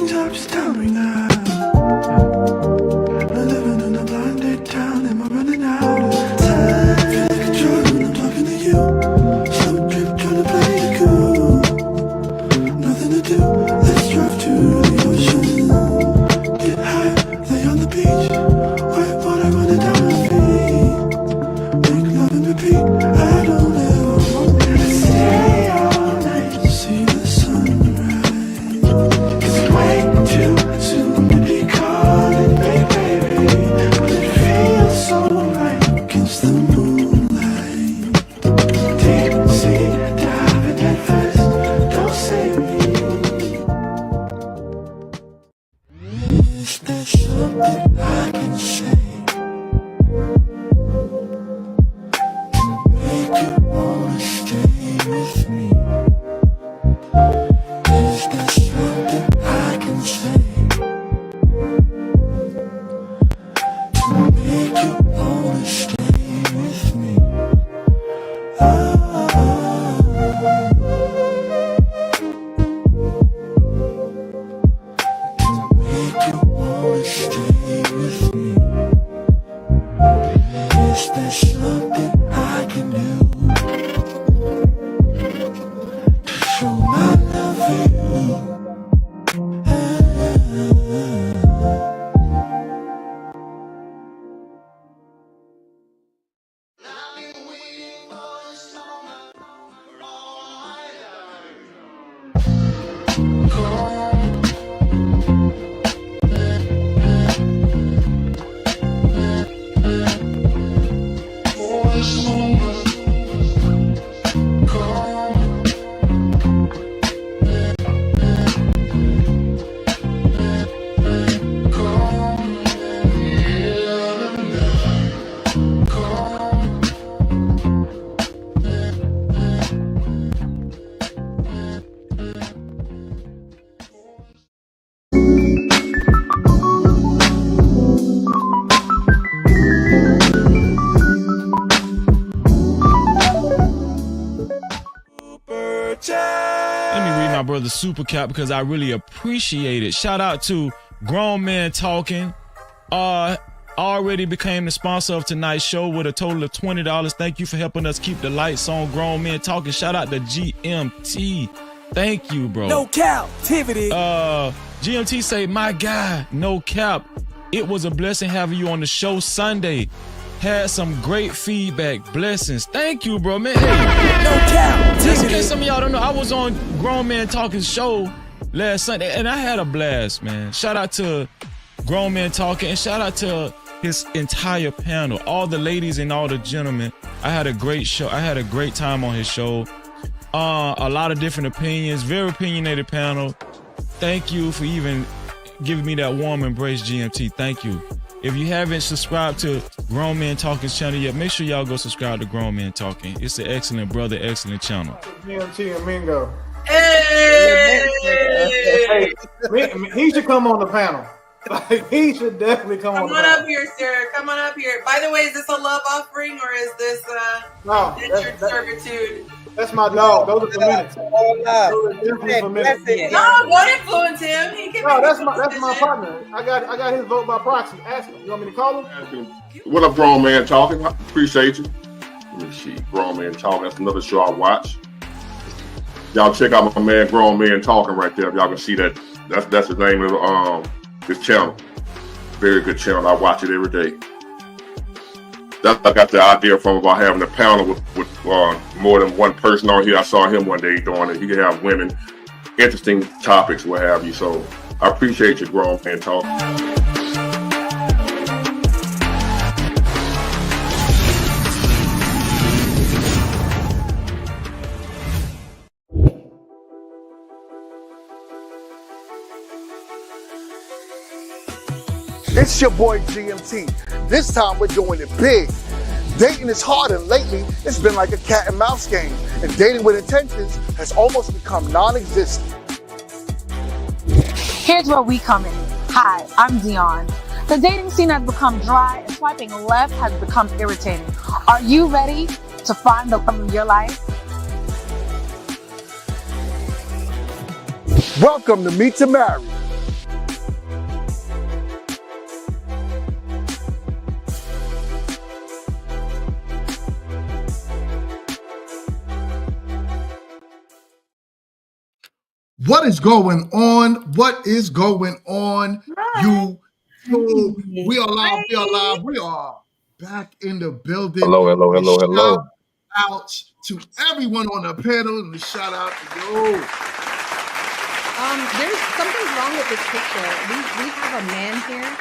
things I've just told me now. I'm living in a blinded town, am I running out of time? Feel like a drug when I'm talking to you. Slow trip, trying to play it cool. Nothing to do, let's drive to the ocean. Get high, lay on the beach. White water running down my feet. Make love and repeat. I don't ever want to stay all night to see the sunrise. It's way too soon to be calling me baby, but it feels so right against the moonlight. Deep sea diving at first, don't save me. Is there something I can say to make you wanna stay with me? Is there something I can say to make you wanna stay with me? Oh, to make you wanna stay with me. Is there something I can do to show my love for you? Let me read my brother Super Cap because I really appreciate it. Shout out to Grown Men Talking. Already became the sponsor of tonight's show with a total of $20. Thank you for helping us keep the lights on. Grown Men Talking. Shout out to GMT. Thank you, bro. No captivity. GMT say, my guy, no cap. It was a blessing having you on the show Sunday. Had some great feedback. Blessings. Thank you, bro, man. Hey, No captivity. just in case some of y'all don't know, I was on Grown Man Talking show last Sunday, and I had a blast, man. Shout out to Grown Man Talking, and shout out to his entire panel, all the ladies and all the gentlemen. I had a great show. I had a great time on his show. A lot of different opinions, very opinionated panel. Thank you for even giving me that warm embrace, GMT. Thank you. If you haven't subscribed to Grown Men Talking's channel yet, make sure y'all go subscribe to Grown Men Talking. It's an excellent brother, excellent channel. GMT and Mingo. Hey! Hey, he should come on the panel. Like, he should definitely come on Come the on panel. up here, sir. Come on up here. By the way, is this a love offering or is this No, indentured servitude? that's my dog. Those are for minutes. Those are definitely for minutes. No, don't influence him. He can No, make that's his my decision. partner. I got his vote by proxy. Ask him. You want me to call him? What up, Grown Man Talking? Appreciate you. Let me see. Grown Man Talking. That's another show I watch. Y'all check out my man Grown Man Talking right there. Y'all can see that. That's the name of his channel. Very good channel. I watch it every day. That's I got the idea from about having a panel with more than one person on here. I saw him one day doing it. He can have women, interesting topics, what have you. So I appreciate you, Grown Man Talking. It's your boy GMT. This time we're doing it big. Dating is hard, and lately it's been like a cat and mouse game, and dating with intentions has almost become non-existent. Here's where we come in. Hi, I'm Dion. The dating scene has become dry and swiping left has become irritating. Are you ready to find the love of your life? Welcome to Meet to Marry. What is going on? What is going on? You, we are live. We are live. We are back in the building. And shout out to everyone on the panel and shout out to you. There's something's wrong with this picture. We have a man here.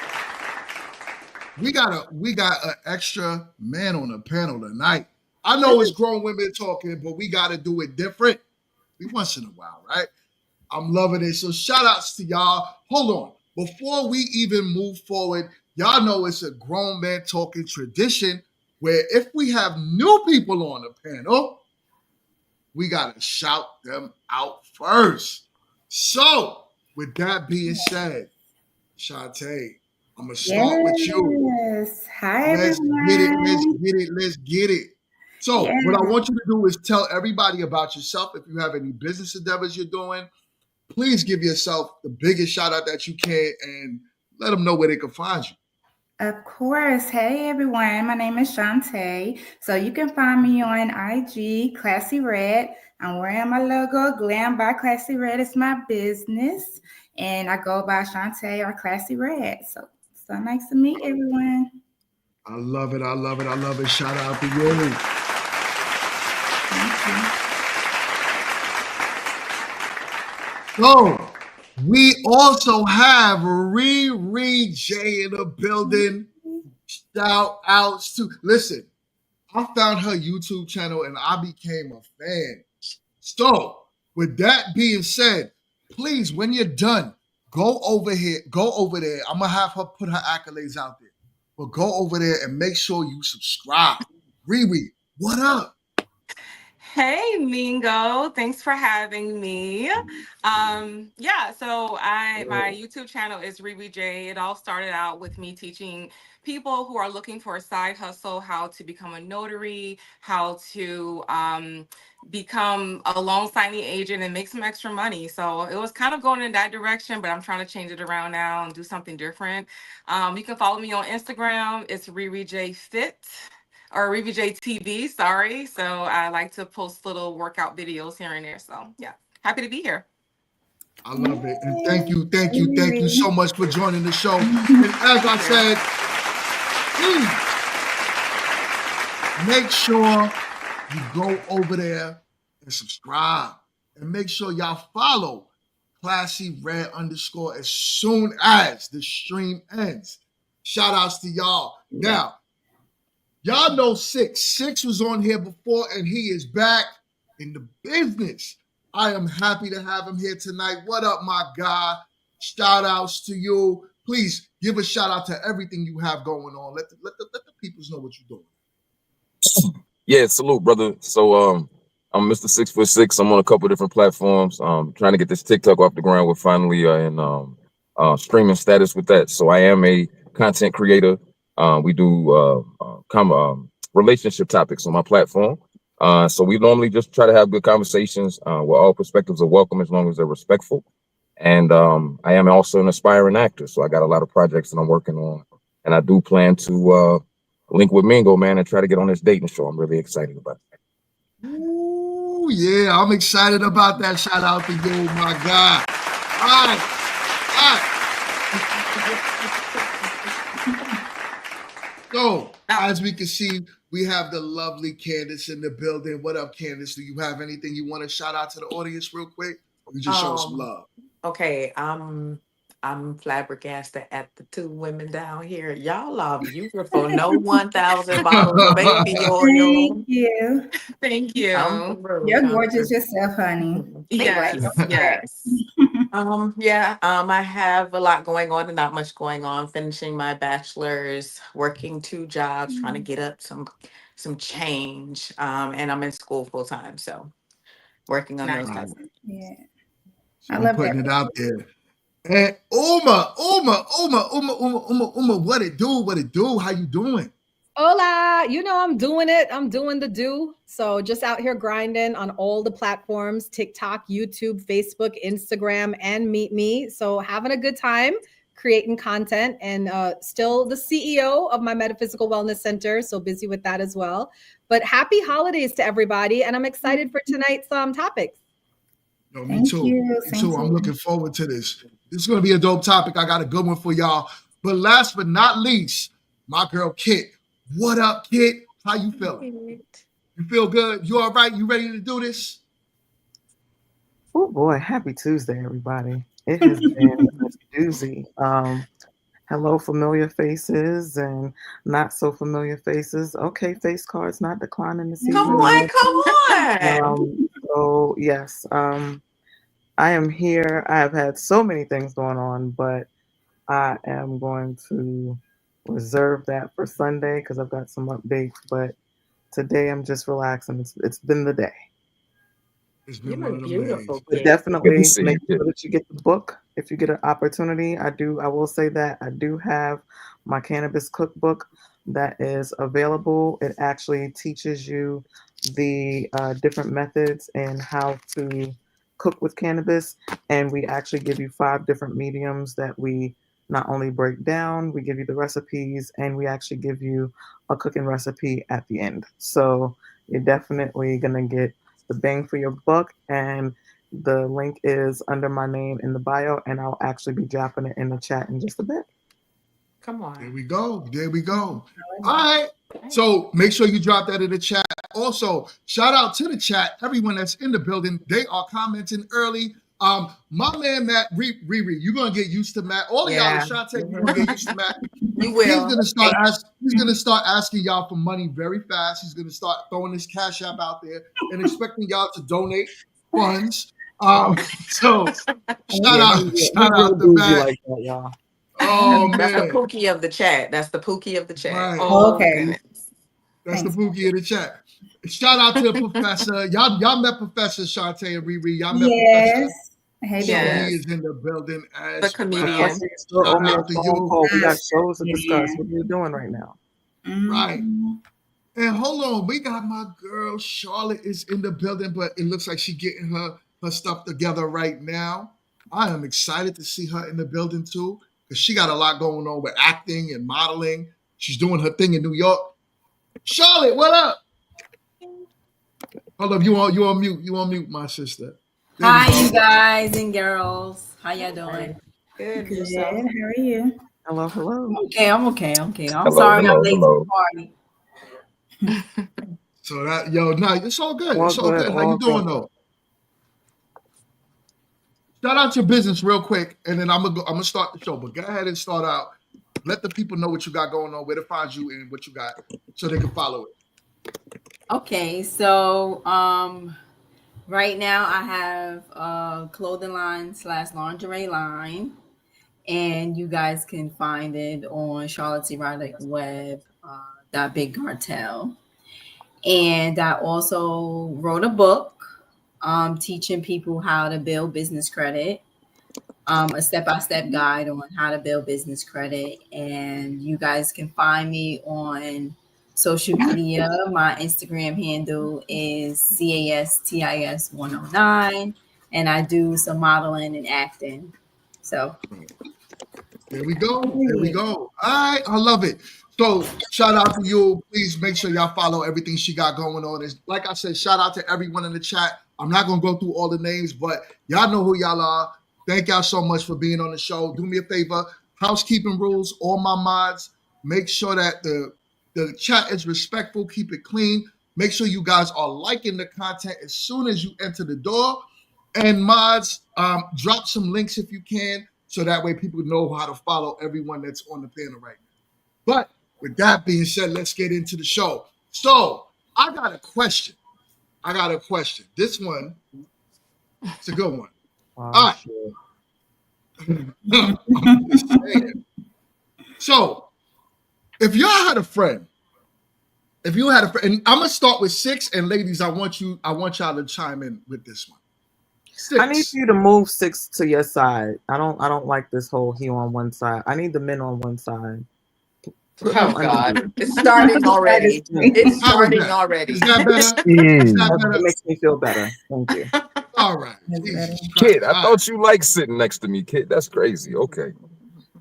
We got an extra man on the panel tonight. I know it's grown women talking, but we got to do it different. Once in a while, right? I'm loving it. So shout outs to y'all. Hold on. Before we even move forward, y'all know it's a grown man talking tradition where if we have new people on the panel, we got to shout them out first. So with that being said, Shantae, I'm going to start with you. Yes. Hi, Let's everyone. Let's get it. So what I want you to do is tell everybody about yourself. If you have any business endeavors you're doing, please give yourself the biggest shout out that you can and let them know where they can find you. Of course. Hey, everyone. My name is Shantae. So you can find me on IG, Classy Red. I'm wearing my logo, Glam by Classy Red. It's my business. And I go by Shantae or Classy Red. So nice to meet everyone. I love it. I love it. I love it. Shout out to you. So we also have Riri J in the building. Shout outs to, listen, I found her YouTube channel and I became a fan. So with that being said, please, when you're done, go over there. I'm gonna have her put her accolades out there. But go over there and make sure you subscribe. Riri, what up? Hey, Mingo. Thanks for having me. So my YouTube channel is Riri J. It all started out with me teaching people who are looking for a side hustle how to become a notary, how to become a loan signing agent and make some extra money. So it was kind of going in that direction, but I'm trying to change it around now and do something different. You can follow me on Instagram. It's Riri J Fit. Or Riri J TV, sorry. So I like to post little workout videos here and there. So yeah, happy to be here. I love it. And thank you so much for joining the show. And as I said, please make sure you go over there and subscribe. And make sure y'all follow Classy Red _ as soon as the stream ends. Shout outs to y'all. Now, y'all know Six was on here before, and he is back in the business. I am happy to have him here tonight. What up, my guy? Shout outs to you. Please give a shout out to everything you have going on. Let the people know what you're doing. Yeah, salute, brother. So I'm Mr. 6'6". I'm on a couple different platforms. Trying to get this TikTok off the ground. We're finally in streaming status with that. So I am a content creator. We do relationship topics on my platform. So we normally just try to have good conversations where all perspectives are welcome as long as they're respectful. And I am also an aspiring actor. So I got a lot of projects that I'm working on. And I do plan to link with Mingo, man, and try to get on this dating show. I'm really excited about it. Ooh, yeah, I'm excited about that. Shout out to you, my guy. All right. So, as we can see, we have the lovely Candace in the building. What up, Candace? Do you have anything you want to shout out to the audience real quick? Or you just show some love? Okay, I'm flabbergasted at the two women down here. Y'all are beautiful. No 1,000 bottles of baby oil. Thank you. Thank you. You're gorgeous yourself, honey. Yes. I have a lot going on and not much going on. Finishing my bachelor's, working 2 jobs, trying to get up some change. And I'm in school full time, so working on those types. Yeah. I love putting it out there. And Uma, what it do? How you doing? Hola, you know I'm doing it. I'm doing the do. So just out here grinding on all the platforms, TikTok, YouTube, Facebook, Instagram, and Meet Me. So having a good time creating content and still the CEO of my Metaphysical Wellness Center. So busy with that as well. But happy holidays to everybody. And I'm excited for tonight's topics. No, me Thank too. you. Me Same too. to I'm you. looking forward to this. This is going to be a dope topic. I got a good one for y'all. But last but not least, my girl Kit. What up, Kit? How you feeling? You feel good? You all right? You ready to do this? Oh boy, happy Tuesday, everybody. It has been a doozy. Hello, familiar faces and not so familiar faces. Okay, face cards not declining this Come evening. on, come on. So yes, I am here. I have had so many things going on, but I am going to reserve that for Sunday because I've got some updates. But today I'm just relaxing. It's been the day. It's You been one look of them beautiful, days. But kid. definitely see make you, sure that you get the book if you get an opportunity. I will say that I do have my cannabis cookbook that is available. It actually teaches you the different methods and how to cook with cannabis. And we actually give you 5 different mediums that we not only break down, we give you the recipes, and we actually give you a cooking recipe at the end. So you're definitely going to get the bang for your buck, and the link is under my name in the bio, and I'll actually be dropping it in the chat in just a bit. Come There on. we go. There we go. All right. So make sure you drop that in the chat. Also, shout out to the chat, everyone that's in the building. They are commenting early. My man Matt Riri, you're gonna get used to Matt. All of y'all, Yeah. Ashante, you're gonna get used to Matt. You will. He's gonna start asking y'all for money very fast. He's gonna start throwing his cash app out there and expecting y'all to donate funds. So shout out to Matt. Like that, y'all. Oh That's the man. Pookie of the chat. That's the Pookie of the chat. Right. Oh, Okay. goodness. That's Thanks. the Pookie in the chat. Shout out to Professor. Y'all met Professor Shantae and Riri. Y'all met Professor. Yes. Hey, So baby. he is in the building The as comedian. well. Still Shout owe me a out to phone you. call. We got shows to Yeah. discuss. What are you doing right now? Right. Mhm. And hold on, we got my girl Charlotte is in the building, but it looks like she's getting her stuff together right now. I am excited to see her in the building too, because she got a lot going on with acting and modeling. She's doing her thing in New York. Charlotte, what up? Hold up, you on mute. You on mute, my sister. There we Hi, go. you guys and girls. How y'all doing? Good. Good. Yourself. How are you? Hello, hello. Okay, I'm okay. I'm Hello, sorry hello, I'm late hello. to the party. So that no, it's all good. All It's all good, good. How all you doing good. though? Shout out your business real quick, and then I'm gonna start the show. But go ahead and start out. Let the people know what you got going on, where to find you, and what you got, so they can follow it. Okay, so right now I have a clothing line / lingerie line, and you guys can find it on Charlotte's Erotic Web Big Cartel. And I also wrote a book teaching people how to build business credit, a step-by-step guide on how to build business credit. And you guys can find me on social media. My Instagram handle is CASTIS109, and I do some modeling and acting. So There we go. There we go. All right, I love it. So shout out to you. Please make sure y'all follow everything she got going on. It's, like I said, shout out to everyone in the chat. I'm not gonna go through all the names, but y'all know who y'all are. Thank y'all so much for being on the show. Do me a favor, housekeeping rules, all my mods. Make sure that the chat is respectful. Keep it clean. Make sure you guys are liking the content as soon as you enter the door. And mods, drop some links if you can, so that way people know how to follow everyone that's on the panel right now. But with that being said, let's get into the show. So I got a question. This one, it's a good one. All right. I'm just saying. So if y'all had a friend, and I'm gonna start with 6, and ladies, I want y'all to chime in with this one. 6. I need you to move 6 to your side. I don't like this whole he on one side. I need the men on one side. Put him God. It's starting already. It's starting already. Is that better? That makes me feel better. Thank you. All right. Jesus Kid, Christ. I thought you liked sitting next to me, kid. That's crazy. Okay.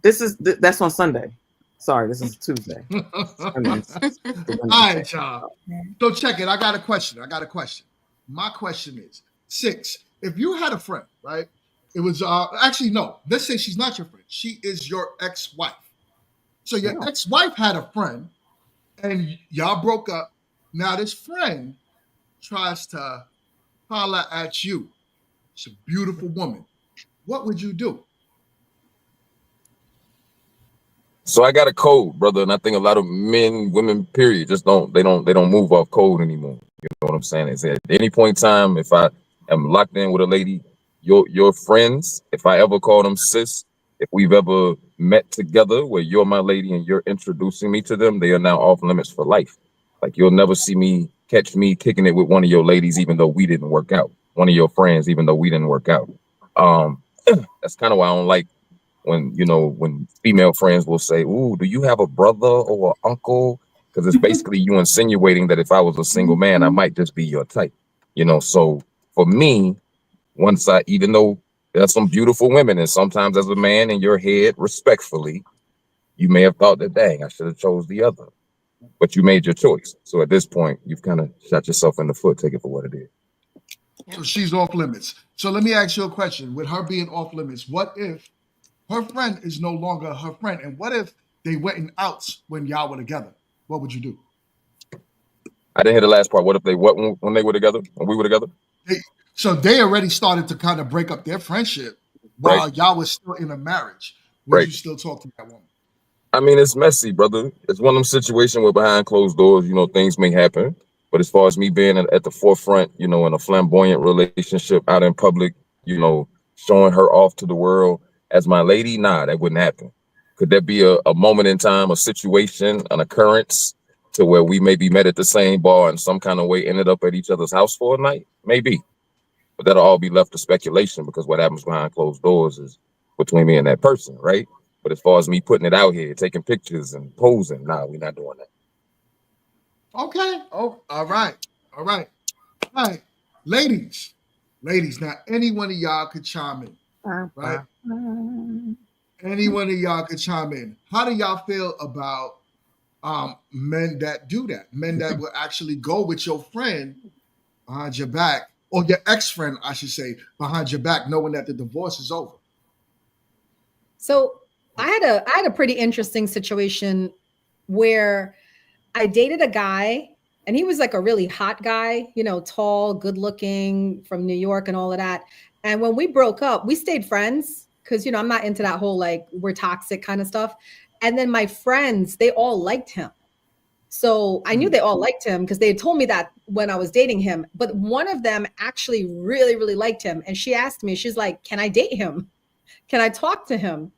That's on Sunday. Sorry, this is Tuesday. All right, y'all. So check it. I got a question. My question is, 6, if you had a friend, right? It was actually no. Let's say she's not your friend. She is your ex-wife. So your ex-wife had a friend, and y'all broke up. Now this friend tries to holler at you. She's a beautiful woman. What would you do? So I got a code, brother, and I think a lot of men, women, period, just don't move off code anymore. You know what I'm saying? Is at any point in time, if I am locked in with a lady, your friends, if I ever call them sis, if we've ever met together where you're my lady and you're introducing me to them, they are now off limits for life. Like you'll never see me catch me kicking it with one of your ladies, even though we didn't work out. One of your friends, even though we didn't work out. That's kind of why I don't like when female friends will say, "Ooh, do you have a brother or an uncle?" Because it's basically you insinuating that if I was a single man, I might just be your type. So for me, even though there's some beautiful women, and sometimes as a man in your head, respectfully, you may have thought that, dang, I should have chose the other, but you made your choice. So at this point, you've kind of shot yourself in the foot. Take it for what it is. So she's off limits. So let me ask you a question. With her being off limits, what if her friend is no longer her friend? And what if they went in outs when y'all were together? What would you do? I didn't hear the last part. What if they when they were together? When we were together? So they already started to kind of break up their friendship while y'all was still in a marriage. Would you still talk to that woman? I mean, it's messy, brother. It's one of them situations where behind closed doors, things may happen. But as far as me being at the forefront, in a flamboyant relationship out in public, showing her off to the world as my lady, nah, that wouldn't happen. Could there be a moment in time, a situation, an occurrence to where we maybe met at the same bar and some kind of way ended up at each other's house for a night? Maybe. But that'll all be left to speculation because what happens behind closed doors is between me and that person, right? But as far as me putting it out here, taking pictures and posing, nah, we're not doing that. Okay. Oh, all right. All right. All right. Ladies, now any one of y'all could chime in, right? Any one of y'all could chime in. How do y'all feel about men that do that? Men that will actually go with your friend behind your back, or your ex-friend, I should say, behind your back, knowing that the divorce is over. So I had a pretty interesting situation where I dated a guy and he was like a really hot guy, tall, good looking, from New York and all of that. And when we broke up, we stayed friends because, I'm not into that whole like we're toxic kind of stuff. And then my friends, they all liked him. So I knew they all liked him because they had told me that when I was dating him. But one of them actually really, really liked him. And she asked me, she's like, can I date him? Can I talk to him?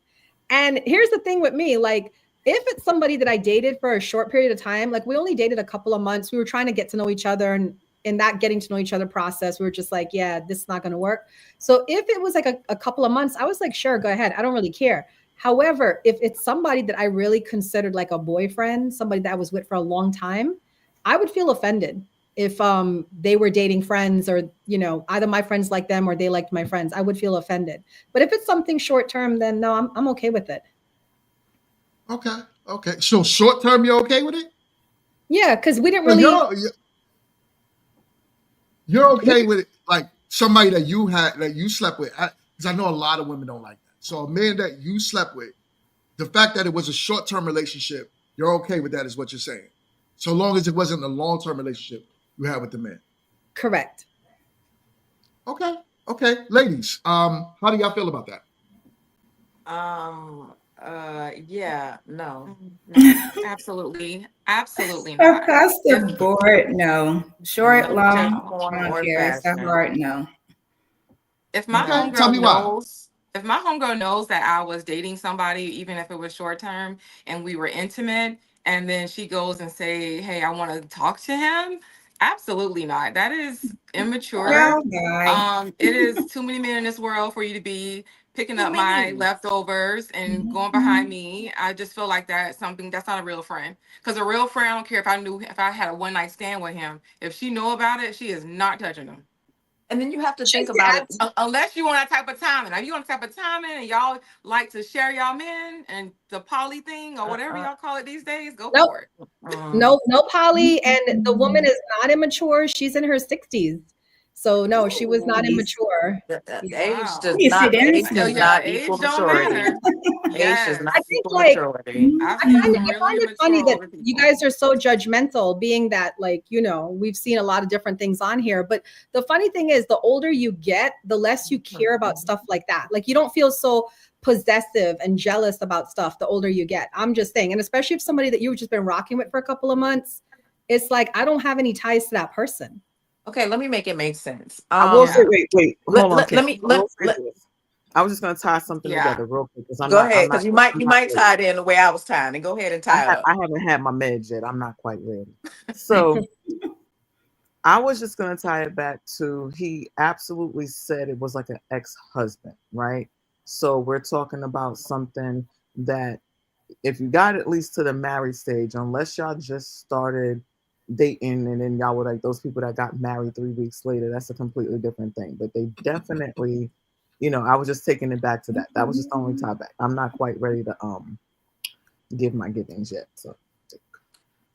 And here's the thing with me, like, if it's somebody that I dated for a short period of time, like we only dated a couple of months, we were trying to get to know each other, and in that getting to know each other process, we were just like, yeah, this is not going to work. So if it was like a couple of months, I was like, sure, go ahead. I don't really care. However, if it's somebody that I really considered like a boyfriend, somebody that I was with for a long time, I would feel offended if they were dating friends, or either my friends like them or they liked my friends. I would feel offended. But if it's something short term, then no, I'm okay with it. Okay. So short term, you're okay with it? Yeah, because we didn't really. You're okay with it, like somebody that you slept with, because I know a lot of women don't like that. So a man that you slept with, the fact that it was a short term relationship, you're okay with that, is what you're saying. So long as it wasn't a long term relationship you had with the man. Correct. Okay. Ladies, how do y'all feel about that? Yeah, no, absolutely not. Across the board, no. Short, No, long, just I form don't or care. It's a fashion. hard no. If my Tell me homegirl why. knows, if my homegirl knows that I was dating somebody, even if it was short term, and we were intimate, and then she goes and say, "Hey, I want to talk to him," absolutely not. That is immature. Girl, bye. It is too many men in this world for you to be picking up my leftovers and going behind me. I just feel like that's something that's not a real friend. Because a real friend, I don't care if I had a one night stand with him. If she know about it, she is not touching him. And then you have to think about it, unless you want that type of timing. Now, you want that type of timing and y'all like to share y'all men and the poly thing or whatever y'all call it these days, go for it. No poly. And the woman is not immature. She's in her 60s. So no, she was not Ooh. immature. Age Wow. does You sit not down. age does Yeah, not age equal don't maturity. matter. Age does not I think equal like maturity. I've I met find some it really funny mature that older people. you guys are so judgmental, being that like, you know, we've seen a lot of different things on here. But the funny thing is, the older you get, the less you care about stuff like that. Like you don't feel so possessive and jealous about stuff the older you get. I'm just saying, and especially if somebody that you've just been rocking with for a couple of months, it's like I don't have any ties to that person. Okay, let me make it make sense. I will say, Yeah. wait, Let, hold on, let, Kim. let me I let, will say let this. I was just gonna tie something Yeah. together real quick because go ahead, because you might ready. tie it in the way I was tying it. Go ahead and tie it up. I haven't had my meds yet. I'm not quite ready. So I was just gonna tie it back to he absolutely said it was like an ex-husband, right? So we're talking about something that if you got at least to the married stage, unless y'all just started dating and then y'all were like those people that got married 3 weeks later, that's a completely different thing. But they definitely, you know, I was just taking it back to that. That was just the only tie back. I'm not quite ready to give my givings yet. So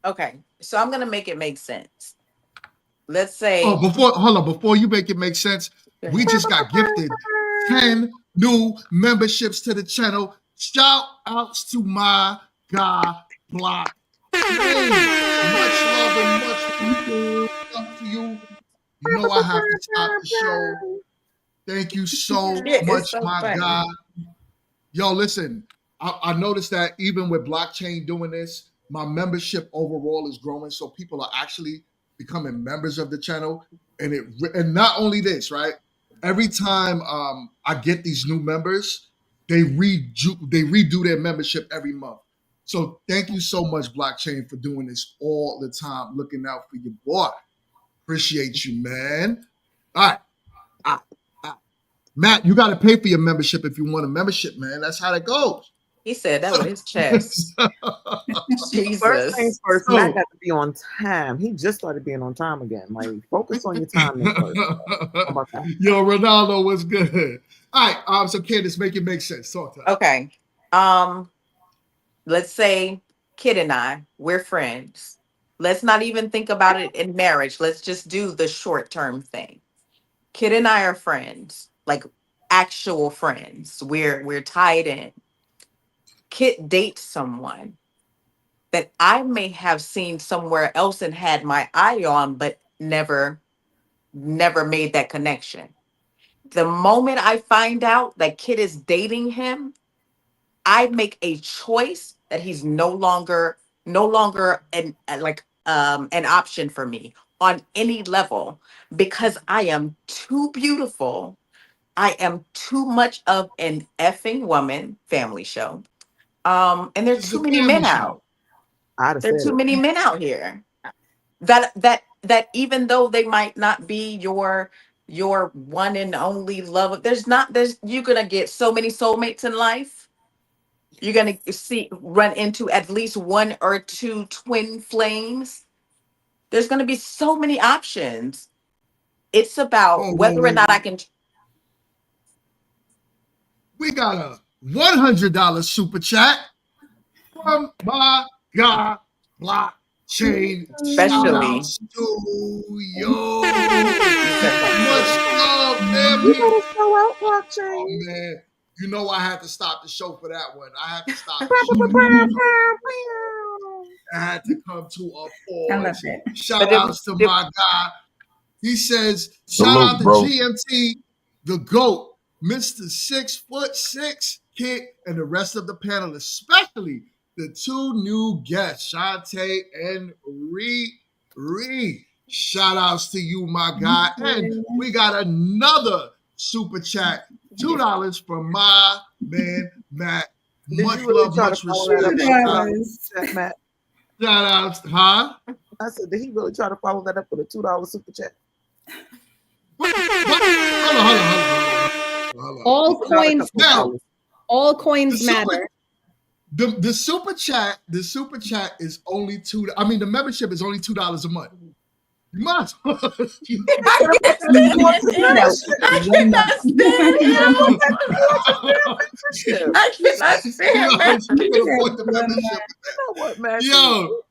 Okay, so I'm gonna make it make sense. Let's say Oh, before you make it make sense, we just got gifted 10 new memberships to the channel. Shout outs to my guy, Block. Much love and much love to you. You know I have to stop the show. Thank you so Shit, it's much, so my funny. guy. Yo, listen, I noticed that even with blockchain doing this, my membership overall is growing. So people are actually becoming members of the channel. And not only this, right? Every time I get these new members, they redo their membership every month. So thank you so much, blockchain, for doing this all the time, looking out for your boy. Appreciate you, man. All right. Matt, you got to pay for your membership if you want a membership, man. That's how that goes. He said that with his chest. first Jesus. things first, So- Matt got to be on time. He just started being on time again. Like focus on your timing first. How about that? Yo, Ronaldo was good. All right, so Candace, make it make sense. Talk to us. Okay. Let's say Kid and I, we're friends. Let's not even think about it in marriage. Let's just do the short-term thing. Kid and I are friends, like actual friends. We're tied in. Kid dates someone that I may have seen somewhere else and had my eye on, but never made that connection. The moment I find out that Kid is dating him, I make a choice that he's no longer an option for me on any level because I am too beautiful. I am too much of an effing woman. Family show. And there's This is too a many family men show. out. I'd have There are said too it. many men out here that even though they might not be your one and only love, you're gonna get so many soulmates in life. You're gonna run into at least one or two twin flames. There's gonna be so many options. It's about Whoa, whoa, whether or whoa, not I whoa. can. We got a $100 super chat from my guy, Blockchain. Shout Especially, outs to yo. Much love, man. You better show out, Oh, blockchain. man. You know I had to stop the show for that one. I had to stop the show. I had to come to a I love pause. it. Shout outs to my guy. He says, shout Salute, out to bro. GMT, the GOAT, Mr. 6'6" Kid, and the rest of the panel, especially the two new guests, Shantae and Ree. Shout outs to you, my guy. And we got another super chat, $2 from my man, Matt. Did Much you really love, try to much follow that up respect. with Yes. $2 chat, Matt? Shout outs, huh? I said, did he really try to follow that up with a $2 super chat? Hold on. All coins, Now, all coins matter. the super chat is only $2. I mean, the membership is only $2 a month. You might as well. I cannot stand him. I cannot stand You him. can afford the membership. You know what, Matt? Yo,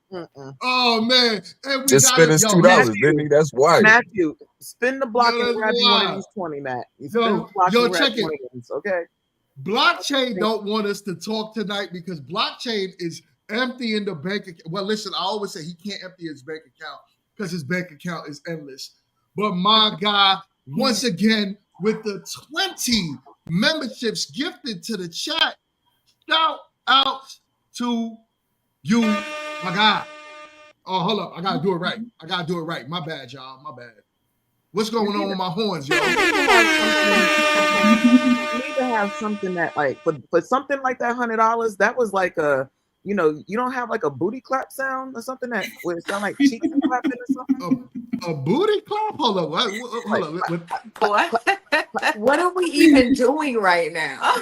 Oh man, and we Just got spend it. his Yo, $2, didn't he? That's wild. Matthew, spin the block and that's grab you one of wild. these 20, Matt. You spin the Yo, block yo, and grab check one it. of these, okay? Blockchain don't want us to talk tonight because blockchain is emptying the bank account. Well, listen, I always say he can't empty his bank account because his bank account is endless. But my guy, once again, with the 20 memberships gifted to the chat, shout out to you, my guy. Oh, hold up. I got to do it right. My bad, y'all. My bad. What's going on with my horns, y'all? You need to have something that, like, for something like that $100, that was like a, you don't have like a booty clap sound or something that would sound like cheeks clapping or something? A booty clap? Hold up. Hold up. What are we even doing right now?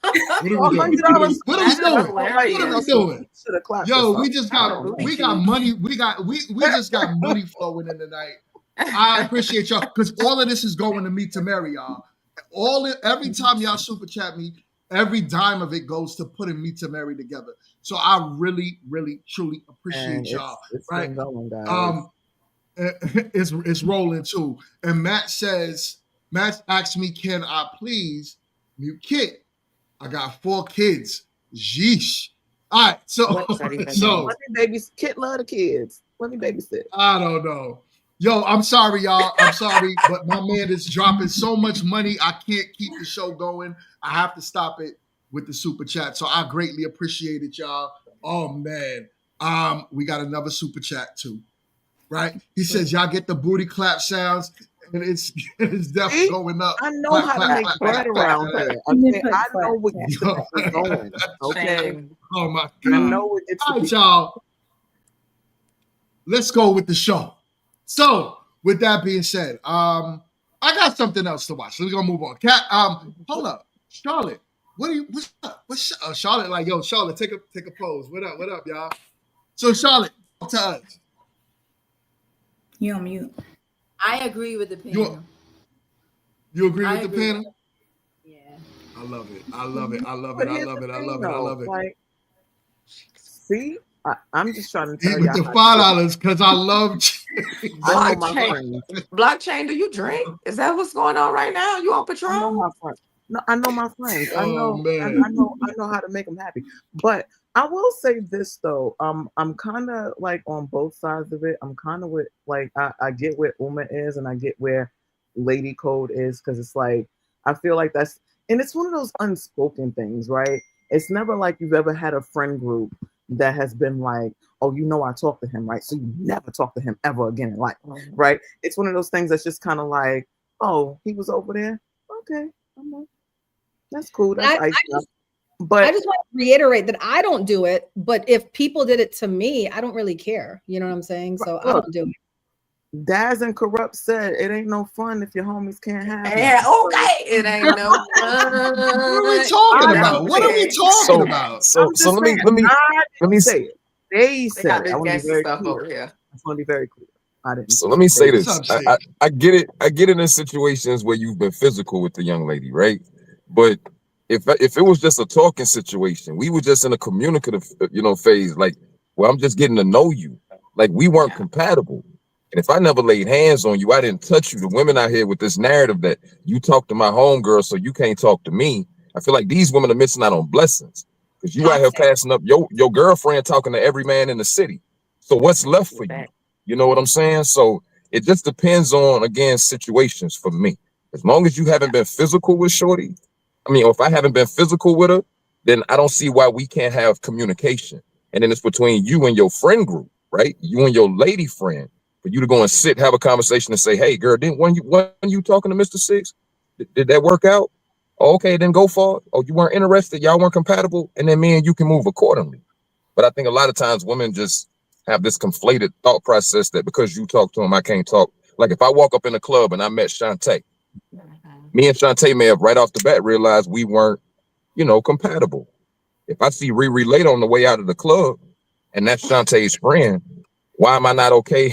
What are we doing? What are we doing? Yo, we just got money. We just got money flowing in tonight. I appreciate y'all because all of this is going to me to marry y'all. Every time y'all super chat me, every dime of it goes to putting me to marry together. So I really, really, truly appreciate y'all. It's right? been going, guys. It's rolling too. And Matt asked me, can I please mute Kit? I got 4 kids. Yeesh. All right, so let me babysit. Kit love the kids. Let me babysit. I don't know. Yo, I'm sorry, y'all. I'm sorry, but my man is dropping so much money. I can't keep the show going. I have to stop it with the super chat. So I greatly appreciate it, y'all. Oh man. We got another super chat too. Right? He says, y'all get the booty clap sounds, and it's definitely going up. I know how to make bread around here. Okay, I know what gets the people going. Okay. Oh my God. I know what gets the All right, people. y'all. Let's go with the show. So, with that being said, I got something else to watch. So we're gonna move on. Cat, hold up, Charlotte. What's up? Charlotte? Like, yo, Charlotte, take a pose. What up, y'all? So, Charlotte, talk to us. You on mute. I agree with the panel. You agree with the panel? Yeah. I love it. I love it. Like, see, I'm just trying to tell with you. the $5 because I love. Blockchain, do you drink? Is that what's going on right now? You on Patron? I know my friends. No, I know my friends. I know how to make them happy. But I will say this though. I'm kind of like on both sides of it. I'm kind of with like I get where Uma is and I get where Lady Code is because it's like I feel like that's and it's one of those unspoken things, right? It's never like you've ever had a friend group that has been like, oh, I talk to him, right? So you never talk to him ever again in life, right? It's one of those things that's just kind of like, oh, he was over there. Okay, that's cool. That's I just want to reiterate that I don't do it, but if people did it to me, I don't really care. You know what I'm saying? So I don't do it. Daz and Corrupt said it ain't no fun if your homies can't have it. Yeah, okay. It ain't no fun. What are we talking about? What are we talking about? So let me say it. They said this I want to be gangster very stuff clear. over here. I want to be very clear. I didn't. So let me say this. I get it. I get it in situations where you've been physical with the young lady, right? But if it was just a talking situation, we were just in a communicative, phase, like, well, I'm just getting to know you. Like we weren't compatible. And if I never laid hands on you, I didn't touch you. The women out here with this narrative that you talk to my homegirl, so you can't talk to me. I feel like these women are missing out on blessings because you out here passing up your girlfriend talking to every man in the city. So what's left for you? You know what I'm saying? So it just depends on, again, situations for me. As long as you haven't been physical with Shorty, or if I haven't been physical with her, then I don't see why we can't have communication. And then it's between you and your friend group, right? You and your lady friend. For you to go and sit, have a conversation and say, hey, girl, when you talking to Mr. Six? Did that work out? Okay, then go for it. Oh, you weren't interested? Y'all weren't compatible? And then me and you can move accordingly. But I think a lot of times women just have this conflated thought process that because you talk to him, I can't talk. Like if I walk up in a club and I met Shantae, me and Shantae may have right off the bat realized we weren't, compatible. If I see Riri later on the way out of the club and that's Shantae's friend, why am I not okay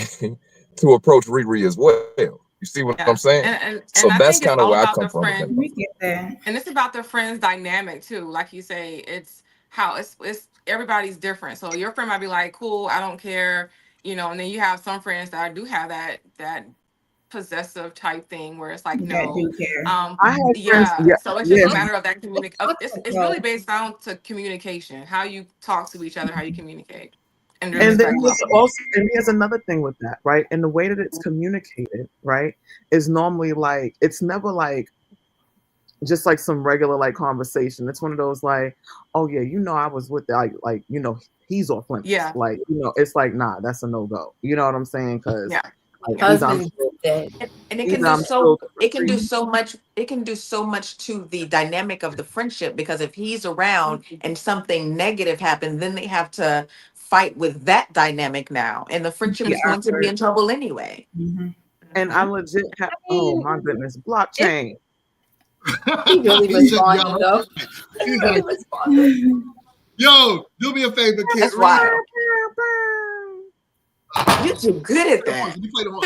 to approach Riri as well? You see what I'm saying? And so I that's think kind of all where I about come the from. friend, and it's about the friends dynamic too. Like you say, it's how it's everybody's different. So your friend might be like, cool, I don't care, and then you have some friends that do have that possessive type thing where it's like That no. do care. I have friends. Yeah, Yeah, so it's just a yeah. matter of that it's Well, really based down to communication, how you talk to each other, how you communicate, and the And then respect here's level. also, and here's another thing with that, right? And the way that it's communicated, right, is normally like it's never like just like some regular like conversation. It's one of those like, oh yeah, I was with like he's off limits. Yeah. Like it's like nah, that's a no go. You know what I'm saying? Because Yeah. like Husband dead. And it can either do I'm still it can do so much to the dynamic of the friendship, because if he's around and something negative happens, then they have to fight with that dynamic now, and the friendship yeah, is going to be in trouble anyway. and I legit have. Oh my goodness, blockchain. He really He said, responded yo, though. He he really said, responded. yo, do me a favor, kid. That's Read wild. You too good at that. Let me play the horn.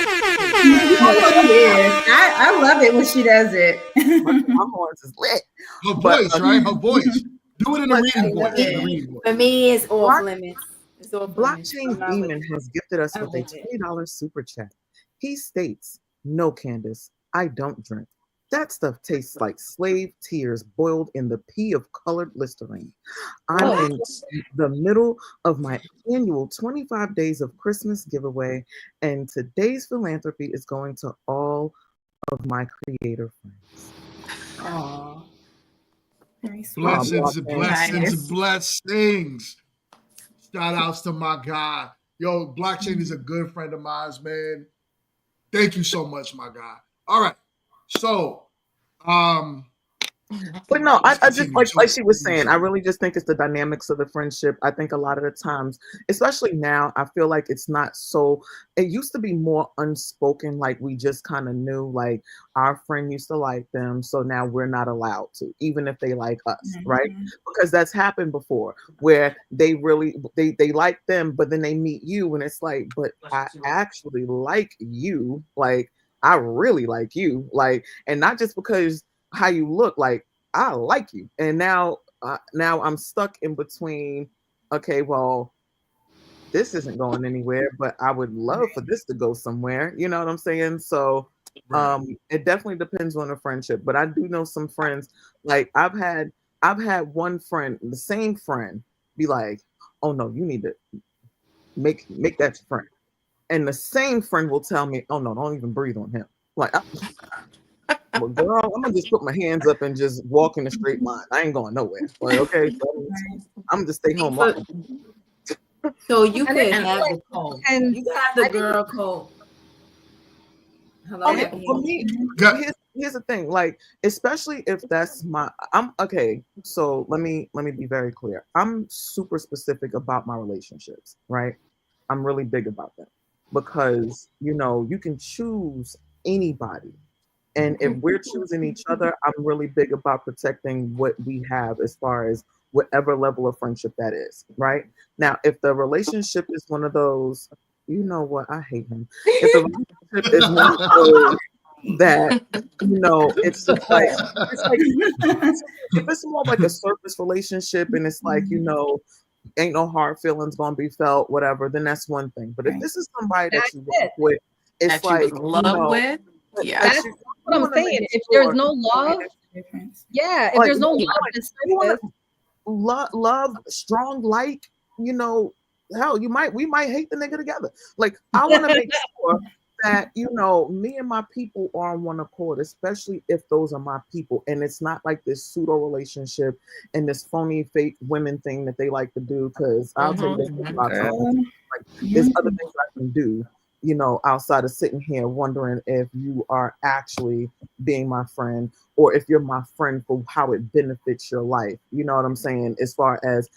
I love it when she does it. My horns is lit. Her But, voice, right? Her voice. Do it in a but reading love voice. In a it. reading voice. For me, it's off Block- limits. It's off limits. I'm Blockchain not with Demon it. has gifted us I'm with a with it. $20 super chat. He states, "No, Candace, I don't drink. That stuff tastes like slave tears boiled in the pee of colored Listerine. I'm What? in the middle of my annual 25 Days of Christmas giveaway, and today's philanthropy is going to all of my creator friends." Aw. Very sweet. Blessings, Blockchain. blessings, Nice. blessings. Shout outs to my guy. Yo, Blockchain is a good friend of mine, man. Thank you so much, my guy. All right. So, But no, I just continue. like she was saying, I really just think it's the dynamics of the friendship. I think a lot of the times, especially now, I feel like it's not so. It used to be more unspoken, like we just kind of knew, like our friend used to like them, so now we're not allowed to, even if they like us, right? Because that's happened before, where they really they like them, but then they meet you, and it's like, but I actually like you, like I really like you, like, and not just because how you look, like I like you. And now I'm stuck in between, okay, well, this isn't going anywhere, but I would love for this to go somewhere. You know what I'm saying? So it definitely depends on the friendship. But I do know some friends, like I've had one friend, the same friend, be like, oh no, you need to make that your friend. And the same friend will tell me, oh no, don't even breathe on him. Like, well, girl, I'm gonna just put my hands up and just walk in a straight line. I ain't going nowhere. Like, okay, so I'm just stay home. So you And could it's have like- the code. and You could have the girl code. Hello. Okay, for me, here's the thing. Like, especially if that's I'm okay. So let me be very clear. I'm super specific about my relationships, right? I'm really big about them because you can choose anybody. And if we're choosing each other, I'm really big about protecting what we have as far as whatever level of friendship that is, right? Now, if the relationship is one of those, you know what, I hate him. If the relationship is one of those that, it's just like, if it's more like a surface relationship and it's like, ain't no hard feelings gonna be felt, whatever, then that's one thing. But if this is somebody that you work with, it's That you like, was in love with. Yeah. That's what I'm saying. If there's no love, yeah, if Like, there's no you love, want- it's you wanna love, strong, like, hell, we might hate the nigga together. Like, I want to make sure that, me and my people are on one accord, especially if those are my people. And it's not like this pseudo relationship and this phony fake women thing that they like to do. Cause I'll tell you this about something. Like, there's other things I can do, outside of sitting here wondering if you are actually being my friend or if you're my friend for how it benefits your life. You know what I'm saying? As far as,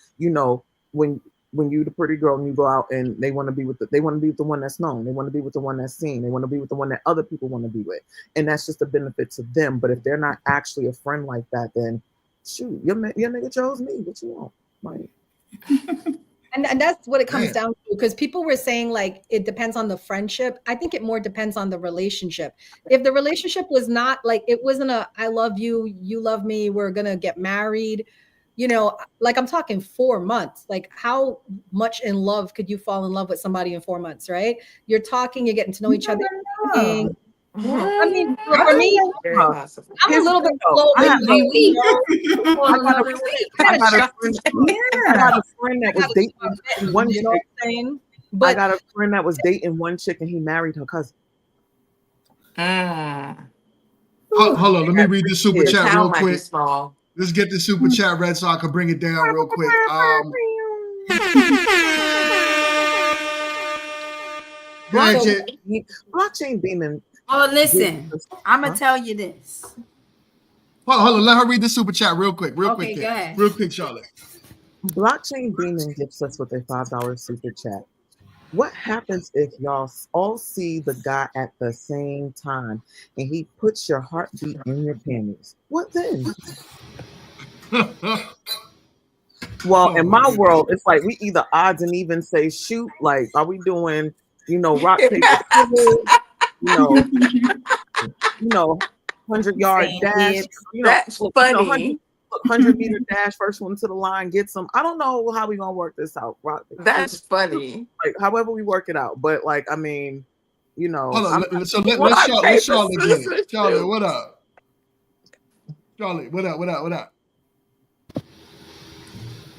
when you the pretty girl and you go out and they want to be with the one that's known, they want to be with the one that's seen, they want to be with the one that other people want to be with, and that's just a benefit to them. But if they're not actually a friend like that, then shoot, your nigga chose me. What you want? Like, and that's what it comes down to, because people were saying like it depends on the friendship. I think it more depends on the relationship. If the relationship was not like, it wasn't a I love you, you love me, we're gonna get married, you know, like I'm talking 4 months. Like how much in love could you fall in love with somebody in 4 months, right? You're talking, you're getting to know each other. I mean, for me, Very possible. I'm a little bit though. slow. I have maybe, you know, fall I in got love a in friend. ways. I Kinda got a shocked. friend. I got a friend that was Gotta dating stop betting, one you know what chick. I'm saying? I But got a friend that was dating one chick and he married her cousin. Hold on, let me read the super The chat town real might be quick. small. Let's get the super chat read so I can bring it down real quick. Go ahead, So Jit. blockchain beaming. Oh, listen, I'm gonna Huh? tell you this. Hold on, let her read the super chat real quick, Okay, go ahead. real quick, Charlotte. Blockchain beaming gifts us with a $5 super chat. What happens if y'all all see the guy at the same time and he puts your heartbeat in your panties? What then? Well, in my world, it's like we either odds and even say shoot. Like, are we doing, rock paper scissors? You know, 100-yard Saying dash. gibbs. That's funny. 100-meter dash. First one to the line gets them. I don't know how we gonna work this out. Rock. That's funny. Like, however we work it out, but like, I mean, Hold on, so let's Rock, Charlotte paper, get it. scissors, Charlotte, shoot. what up? Charlotte, what up?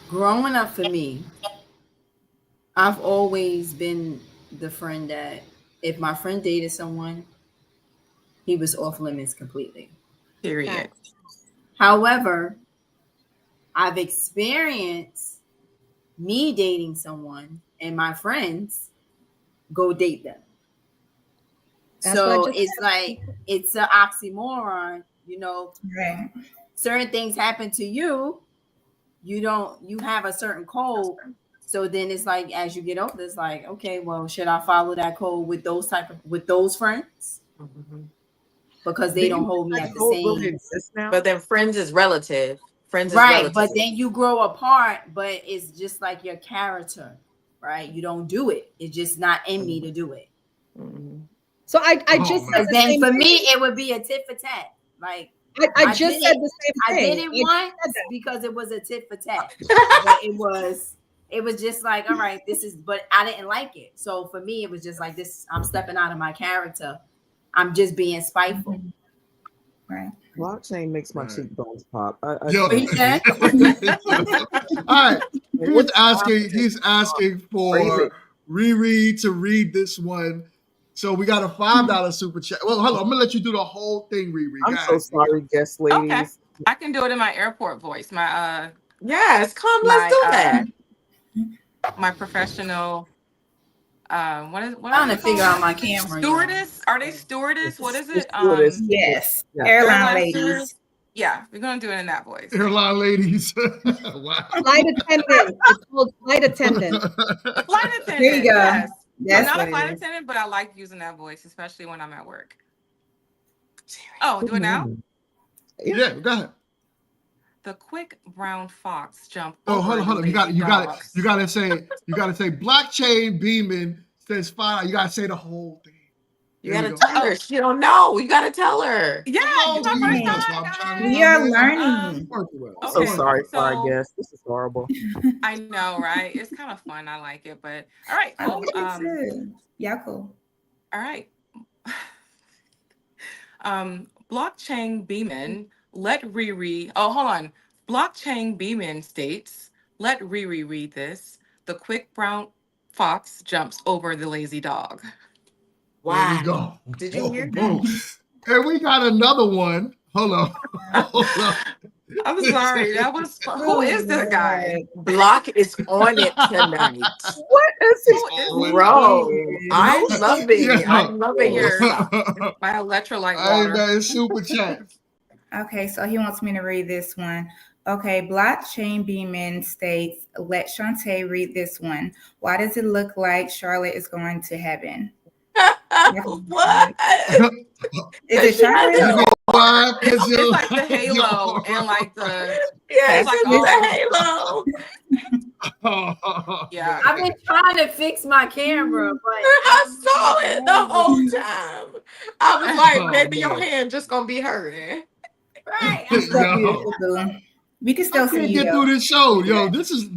Growing up for me, I've always been the friend that if my friend dated someone, he was off limits completely. Period. However, I've experienced me dating someone and my friends go date them. That's what I So just it's like it's an oxymoron, Right. certain things happen to you, you have a certain code. So then it's like as you get older, it's like, okay, well, should I follow that code with those friends? Because they don't hold me at the same. But then friends is relative. Friends is Right, relative. but then you grow apart, but it's just like your character, right? You don't do it. It's just not in me to do it. So I just said the then same for thing. me it would be a tit for tat. Like I just said the same I thing. did it once because it was a tit for tat. But it was just like, all right, but I didn't like it. So for me, it was just like this, I'm stepping out of my character. I'm just being spiteful. Right. Blockchain makes my cheekbones pop. Yo. What he said? All right. He's asking for Riri to read this one. So we got a $5 super chat. Well, hold on. I'm gonna let you do the whole thing, Riri. I'm so sorry, guest ladies. Okay, I can do it in my airport voice. My yes, come, let's do that. My professional. What I'm trying to figure out my camera. Stewardess? Are they stewardess? What is it? Yes. Yeah. Airline ladies. Stewardess? Yeah, we're gonna do it in that voice. Airline ladies. Wow. Flight attendant. It's called flight attendant. Flight attendant. There you go. Yes. That's I'm not what a it flight is. attendant, but I like using that voice, especially when I'm at work. Oh, do it now? Yeah, go ahead. The quick brown fox jumped. Oh, over hold on. the You lazy gotta dogs. say blockchain beaming says $5. You gotta say the whole thing. You gotta tell her. She don't know. You gotta tell her. Yeah, it's my first time. We are learning. I'm so sorry for our guests. This is horrible. I know, right? It's kind of fun. I like it, but all right, I cool. like it too. Yeah, cool. All right. Blockchain Beeman, let Riri. Oh, hold on. Blockchain Beeman states, let Riri read this. The quick brown fox jumps over the lazy dog. Wow. There we go. Did you hear that? And we got another one. Hold on. I'm sorry. That was who is this guy? Block is on it tonight. What is he? Bro, I'm loving it. Yeah. I'm loving it. My electrolyte Hey, water. man, it's super chat. Okay, so he wants me to read this one. Okay, Blockchain Beeman states, let Shantae read this one. Why does it look like Charlotte is going to heaven? What? Is it Charlotte? You know why? It's like the halo and like the yes, like it's the halo. Yeah, I've been trying to fix my camera, but I saw it the whole time. I was like, maybe your hand just gonna be hurting. Right. You're so beautiful, boo. We can still I see can't you. get through this show, yo. This is.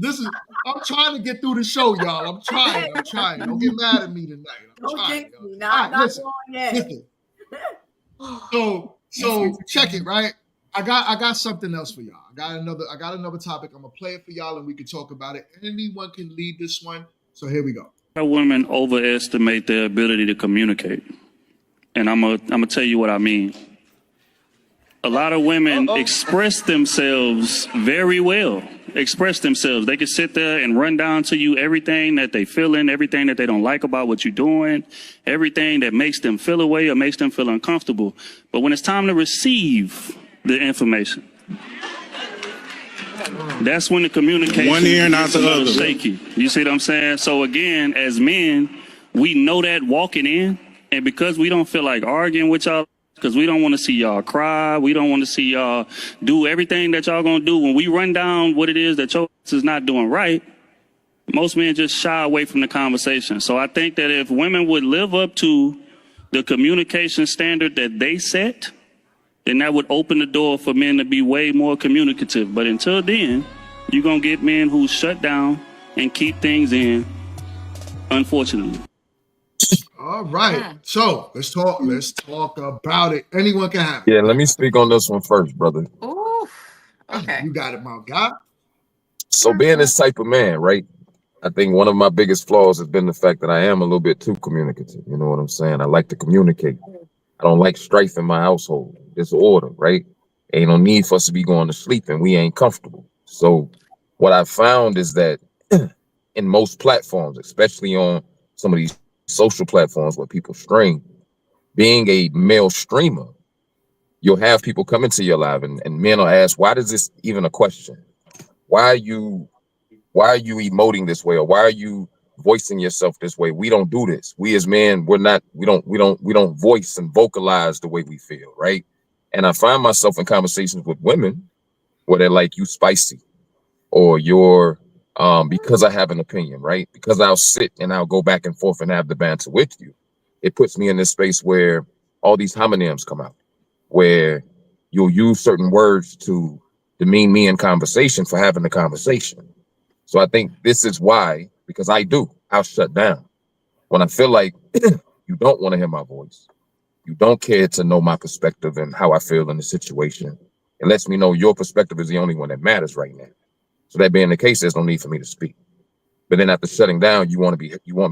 I'm trying to get through the show, y'all. I'm trying. Don't get mad at me tonight. I'm trying. Yo. All right, listen. So check it, right? I got something else for y'all. I got another topic. I'm gonna play it for y'all, and we can talk about it. Anyone can lead this one. So here we go. Women overestimate their ability to communicate, and I'm gonna tell you what I mean. A lot of women express themselves very well. Express themselves. They can sit there and run down to you everything that they feeling, everything that they don't like about what you're doing, everything that makes them feel away or makes them feel uncomfortable. But when it's time to receive the information, that's when the communication one ear and out the other. Shaky. You see what I'm saying? So again, as men, we know that walking in, and because we don't feel like arguing with y'all, because we don't want to see y'all cry, we don't want to see y'all do everything that y'all gonna do when we run down what it is that your is not doing right. Most men just shy away from the conversation. So I think that if women would live up to the communication standard that they set, then that would open the door for men to be way more communicative. But until then, you're going to get men who shut down and keep things in, unfortunately. All right. So let's talk about it. Anyone can have it. Yeah, let me speak on this one first, brother. Ooh, okay. You got it, my guy. So being this type of man, right? I think one of my biggest flaws has been the fact that I am a little bit too communicative. You know what I'm saying? I like to communicate. I don't like strife in my household. Disorder, right? Ain't no need for us to be going to sleep and we ain't comfortable. So what I found is that in most platforms, especially on some of these social platforms where people stream, being a male streamer, you'll have people come into your live and men will ask, why is this even a question? Why are you emoting this way? Or why are you voicing yourself this way? We don't do this. We as men, we don't voice and vocalize the way we feel, right? And I find myself in conversations with women where they're like, you spicy, or you're because I have an opinion, right? Because I'll sit and I'll go back and forth and have the banter with you. It puts me in this space where all these homonyms come out, where you'll use certain words to demean me in conversation for having the conversation. So I think this is why, because I'll shut down. When I feel like you don't want to hear my voice, you don't care to know my perspective and how I feel in the situation, it lets me know your perspective is the only one that matters right now. So that being the case, there's no need for me to speak. But then after shutting down, you want me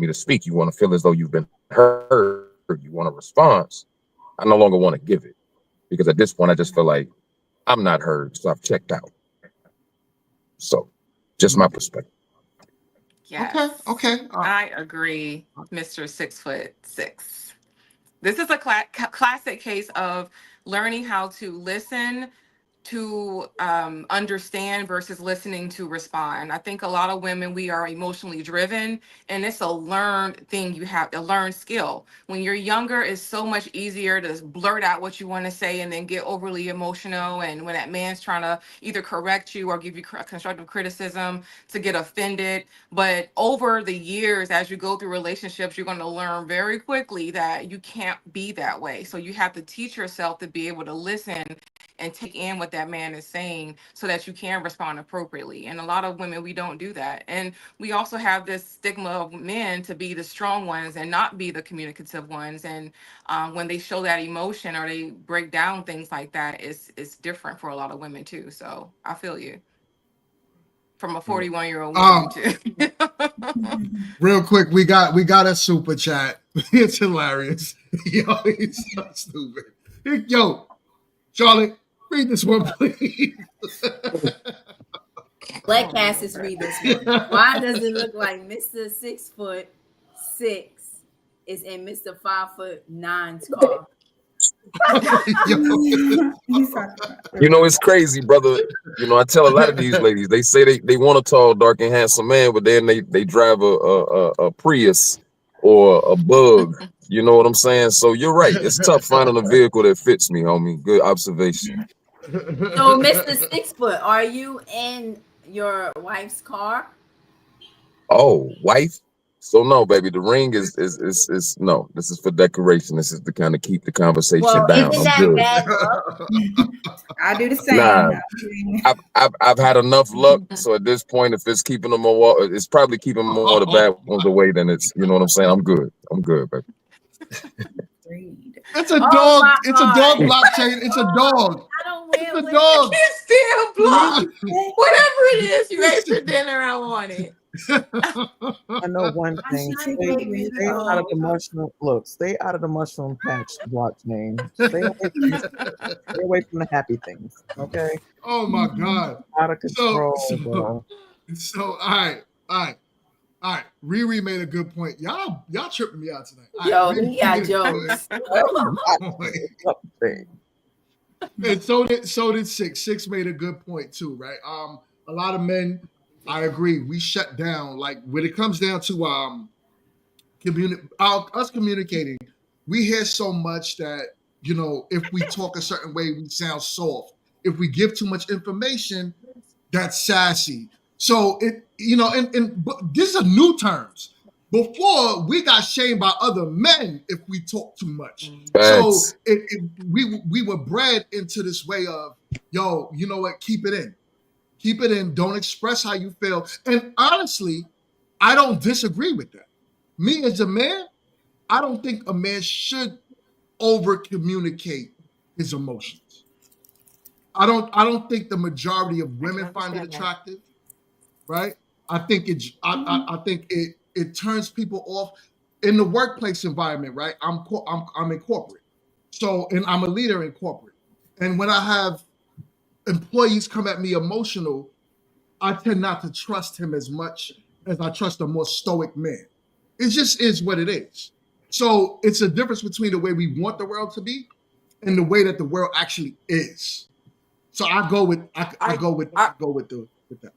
to speak. You want to feel as though you've been heard. You want a response. I no longer want to give it, because at this point, I just feel like I'm not heard. So I've checked out. So just my perspective. Yes. Okay. I agree, Mr. 6'6". This is a classic case of learning how to listen to understand versus listening to respond. I think a lot of women, we are emotionally driven, and it's a learned thing. You have a learned skill. When you're younger, it's so much easier to blurt out what you want to say and then get overly emotional. And when that man's trying to either correct you or give you constructive criticism, to get offended. But over the years, as you go through relationships, you're going to learn very quickly that you can't be that way. So you have to teach yourself to be able to listen and take in what that man is saying so that you can respond appropriately. And a lot of women, we don't do that. And we also have this stigma of men to be the strong ones and not be the communicative ones. And when they show that emotion or they break down things like that, it's different for a lot of women too. So I feel you. From a 41-year-old woman too. Real quick, we got a super chat. It's hilarious. Yo, he's so stupid. Yo, Charlie, read this one, please. Let Cassis read this one. Why does it look like Mr. 6'6" is in Mr. 5'9"'s car? You know, it's crazy, brother. You know, I tell a lot of these ladies, they say they want a tall, dark, and handsome man, but then they drive a Prius or a Bug. You know what I'm saying? So you're right. It's tough finding a vehicle that fits me, homie. Good observation. So, Mr. 6 foot, are you in your wife's car? Oh, wife? So no, baby, the ring is no. This is for decoration. This is to kind of keep the conversation down. Isn't I'm that good. bad luck? I do the Nah, same. I've had enough luck. So at this point, if it's keeping them more, it's probably keeping more of the bad ones away than it's. You know what I'm saying? I'm good. I'm good, baby. It's a Oh dog. my It's a dog blockchain. It's a dog. I don't It's wear a dog. It's still blocked. Whatever it is, you ate for dinner. I want it. I know one thing. Stay out of the mushroom. Look, stay out of the mushroom patch blockchain. Stay away from the happy things. Okay. Oh my God. Out of control, bro. So all right. Riri made a good point. Y'all tripping me out tonight. Yo, he got jokes. And so did Six. Six made a good point too, right? A lot of men, I agree, we shut down. Like when it comes down to us communicating, we hear so much that, you know, if we talk a certain way, we sound soft. If we give too much information, that's sassy. So it, you know, but these are new terms. Before we got shamed by other men if we talk too much. So we were bred into this way of, yo, you know what? Keep it in. Keep it in. Don't express how you feel. And honestly, I don't disagree with that. Me as a man, I don't think a man should over communicate his emotions. I don't think the majority of women find it attractive, right? I think it turns people off in the workplace environment, right? I'm in corporate, so and I'm a leader in corporate, and when I have employees come at me emotional, I tend not to trust him as much as I trust a more stoic man. It just is what it is. So it's a difference between the way we want the world to be and the way that the world actually is. So I go with that.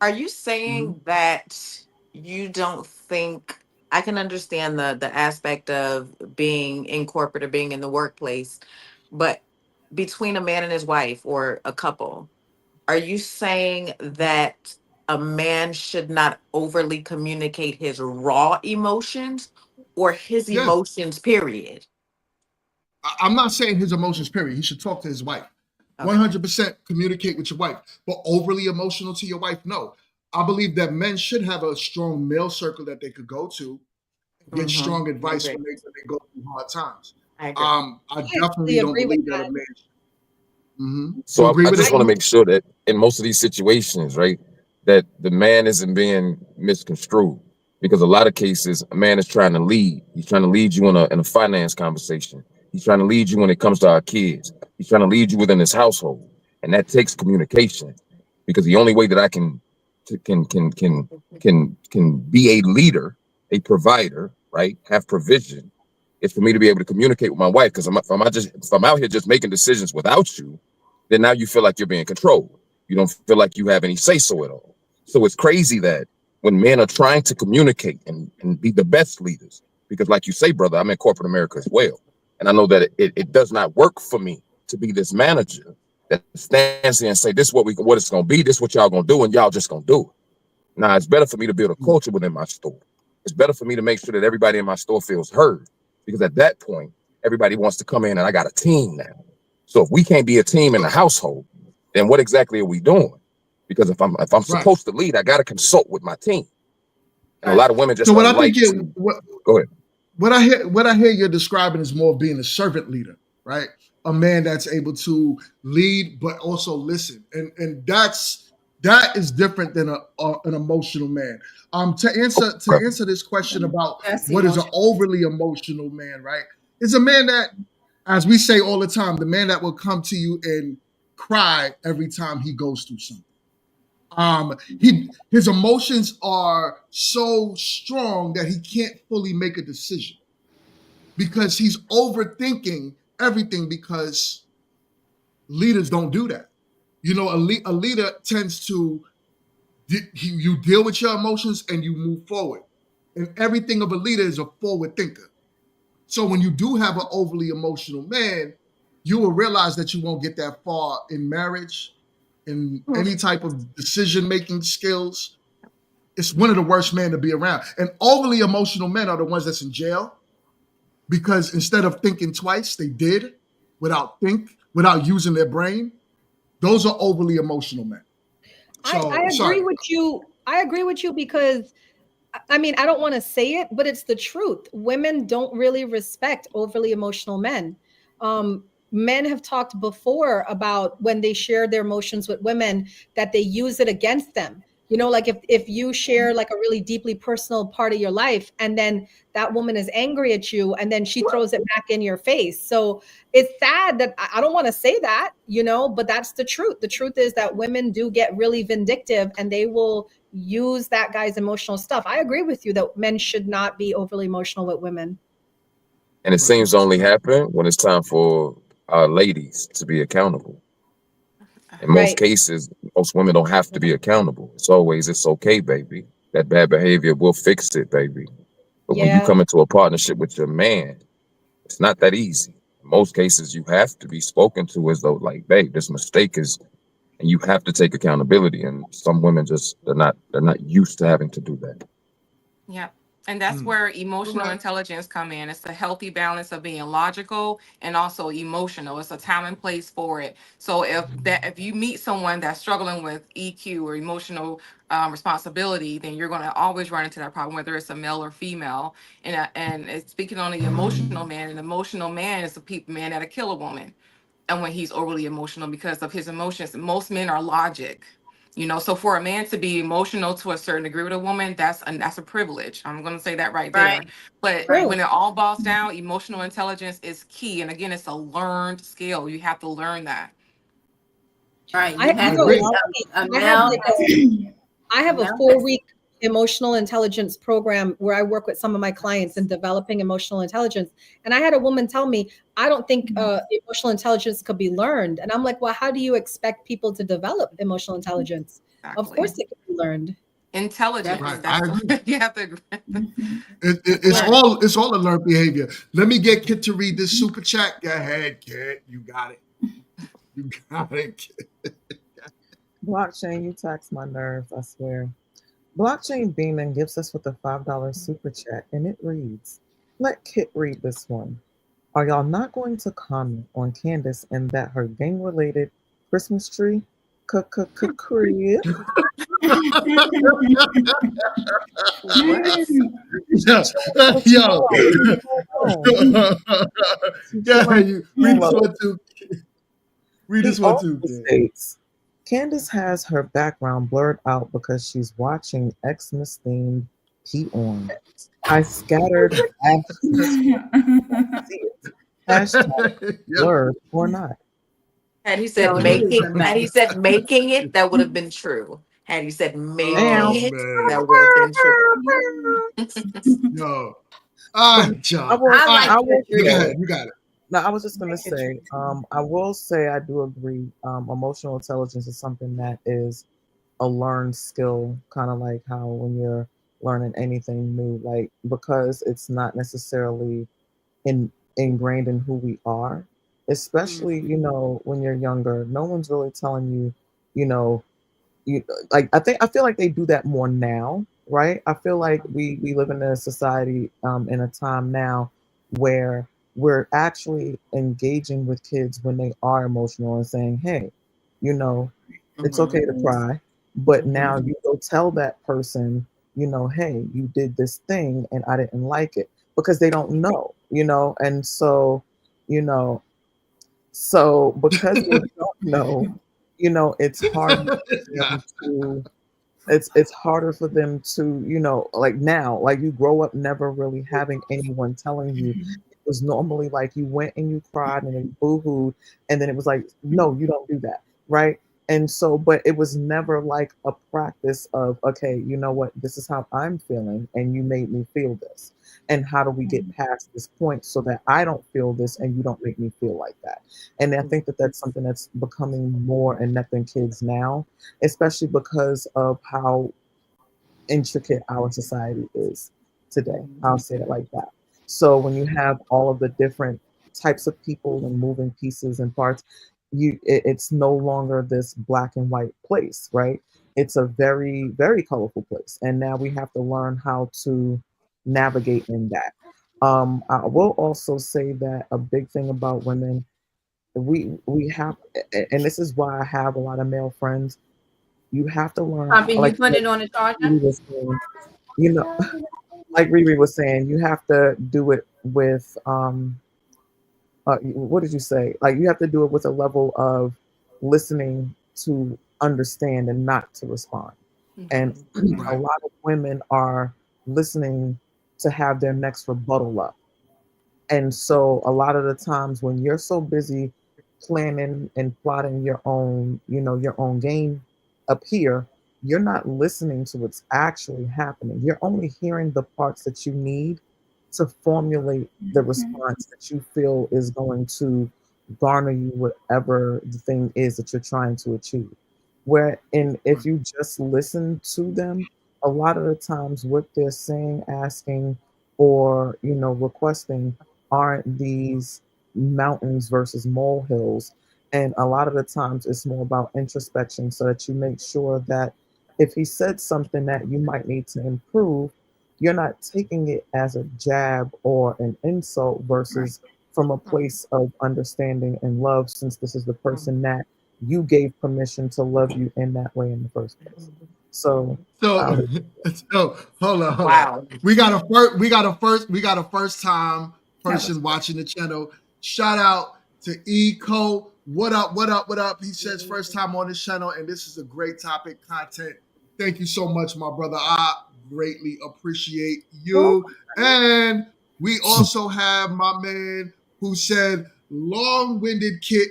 Are you saying that you don't think I can understand the aspect of being in corporate or being in the workplace, but between a man and his wife or a couple, are you saying that a man should not overly communicate his raw emotions or his Yes. emotions, period? I'm not saying his emotions, period. He should talk to his wife. 100% communicate with your wife, but overly emotional to your wife, no. I believe that men should have a strong male circle that they could go to and get strong advice when they go through hard times. I definitely don't believe that a man. So I just want to make sure that in most of these situations, right, that the man isn't being misconstrued, because a lot of cases a man is trying to lead. He's trying to lead you in a finance conversation. He's trying to lead you when it comes to our kids. He's trying to lead you within his household, and that takes communication. Because the only way that I can be a leader, a provider, right, have provision, is for me to be able to communicate with my wife. Because if I'm out here just making decisions without you, then now you feel like you're being controlled. You don't feel like you have any say-so at all. So it's crazy that when men are trying to communicate and be the best leaders, because like you say, brother, I'm in corporate America as well. And I know that it does not work for me to be this manager that stands here and say, this is what it's going to be, this is what y'all going to do, and y'all just going to do it. Now, it's better for me to build a culture within my store. It's better for me to make sure that everybody in my store feels heard, because at that point, everybody wants to come in and I got a team now. So if we can't be a team in the household, then what exactly are we doing? Because if I'm supposed to lead, I got to consult with my team. And a lot of women just go ahead. What I hear you're describing is more of being a servant leader, right? A man that's able to lead but also listen, and that is different than an emotional man. To answer this question about what is an overly emotional man, right? Is a man that, as we say all the time, the man that will come to you and cry every time he goes through something. His emotions are so strong that he can't fully make a decision because he's overthinking everything, because leaders don't do that. You know, a leader tends to, you deal with your emotions and you move forward. And everything of a leader is a forward thinker. So when you do have an overly emotional man, you will realize that you won't get that far in marriage, in any type of decision-making skills. it's one of the worst men to be around. And overly emotional men are the ones that's in jail because instead of thinking twice, they did without using their brain. Those are overly emotional men. So, I agree sorry. with you. I agree with you because I mean, I don't want to say it, but it's the truth. Women don't really respect overly emotional men. Men have talked before about when they share their emotions with women that they use it against them. You know, like if you share like a really deeply personal part of your life and then that woman is angry at you and then she throws it back in your face. So it's sad that I don't want to say that, you know, but that's the truth. The truth is that women do get really vindictive and they will use that guy's emotional stuff. I agree with you that men should not be overly emotional with women. And it seems to only happen when it's time for ladies to be accountable. In most cases, most women don't have to be accountable. It's always, it's okay, baby. That bad behavior, we'll fix it, baby. But when you come into a partnership with your man, it's not that easy. In most cases, you have to be spoken to as though, like, babe, this mistake is, and you have to take accountability. And some women just they're not used to having to do that. Yep. And that's where emotional intelligence come in. It's a healthy balance of being logical and also emotional. It's a time and place for it. So if you meet someone that's struggling with EQ or emotional responsibility, then you're going to always run into that problem, whether it's a male or female. And it's speaking on the emotional man, an emotional man is a man that'll kill a woman. And when he's overly emotional because of his emotions, most men are logic. You know, so for a man to be emotional to a certain degree with a woman, that's a privilege. I'm going to say that right there. But when it all boils down, emotional intelligence is key. And again, it's a learned skill. You have to learn that. Right. I have a 4-week emotional intelligence program where I work with some of my clients in developing emotional intelligence. And I had a woman tell me, I don't think emotional intelligence could be learned. And I'm like, well, how do you expect people to develop emotional intelligence? Exactly. Of course it can be learned. Intelligence. Right. I agree. You have to. It's all a learned behavior. Let me get Kit to read this super chat. Go ahead, Kit. You got it. You got it, Kit. Blockchain, you tax my nerves, I swear. Blockchain Beeman gives us with a $5 super chat, and it reads, let Kit read this one. Are y'all not going to comment on Candace and that her gang-related Christmas tree crib? Yo. Yeah, you read this one too. Read this one too, Kit. Candace has her background blurred out because she's watching Xmas themed P-On. I scattered hashtag blurred or not. Had he said making it, that would have been true. Had he said making it, that would have been true. No. John. You got it. No, I was just going to say, I will say I do agree. Emotional intelligence is something that is a learned skill, kind of like how when you're learning anything new, like because it's not necessarily ingrained in who we are, especially, you know, when you're younger, no one's really telling you, you know, I feel like they do that more now, right? I feel like we live in a society, in a time now where we're actually engaging with kids when they are emotional and saying, hey, you know, it's okay to cry, but now you go tell that person, you know, hey, you did this thing and I didn't like it, because they don't know, you know, and so, you know, because they don't know, you know, it's hard it's harder for them to, you know, like now, like you grow up never really having anyone telling you. It was normally like you went and you cried and then boo-hooed, and then it was like, no, you don't do that, right? And so, but it was never like a practice of, okay, you know what, this is how I'm feeling, and you made me feel this. And how do we get past this point so that I don't feel this and you don't make me feel like that? And I think that that's something that's becoming more inept in kids now, especially because of how intricate our society is today. I'll say it like that. So when you have all of the different types of people and moving pieces and parts, it's no longer this black and white place, right? it's a very, very colorful place. And now we have to learn how to navigate in that. I will also say that a big thing about women, we have, and this is why I have a lot of male friends. You have to learn, Pumping, you like put it on the charger? Riri was saying, you know, like Riri was saying, you have to do it with what did you say? Like you have to do it with a level of listening to understand and not to respond. And a Right. lot of women are listening to have their next rebuttal up. And so a lot of the times when you're so busy planning and plotting your own, your own game up here, you're not listening to what's actually happening. You're only hearing the parts that you need to formulate the response that you feel is going to garner you whatever the thing is that you're trying to achieve. If you just listen to them, a lot of the times what they're saying, asking, or requesting aren't these mountains versus molehills. And a lot of the times it's more about introspection so that you make sure that if he said something that you might need to improve, you're not taking it as a jab or an insult versus from a place of understanding and love, since this is the person that you gave permission to love you in that way in the first place. So So, so hold on, hold Wow. on. We got a first time person watching the channel. Shout out to Eco. What up? What up? What up? He says first time on this channel, and this is a great topic content. Thank you so much, my brother. I greatly appreciate you. And we also have my man who said, long-winded Kit,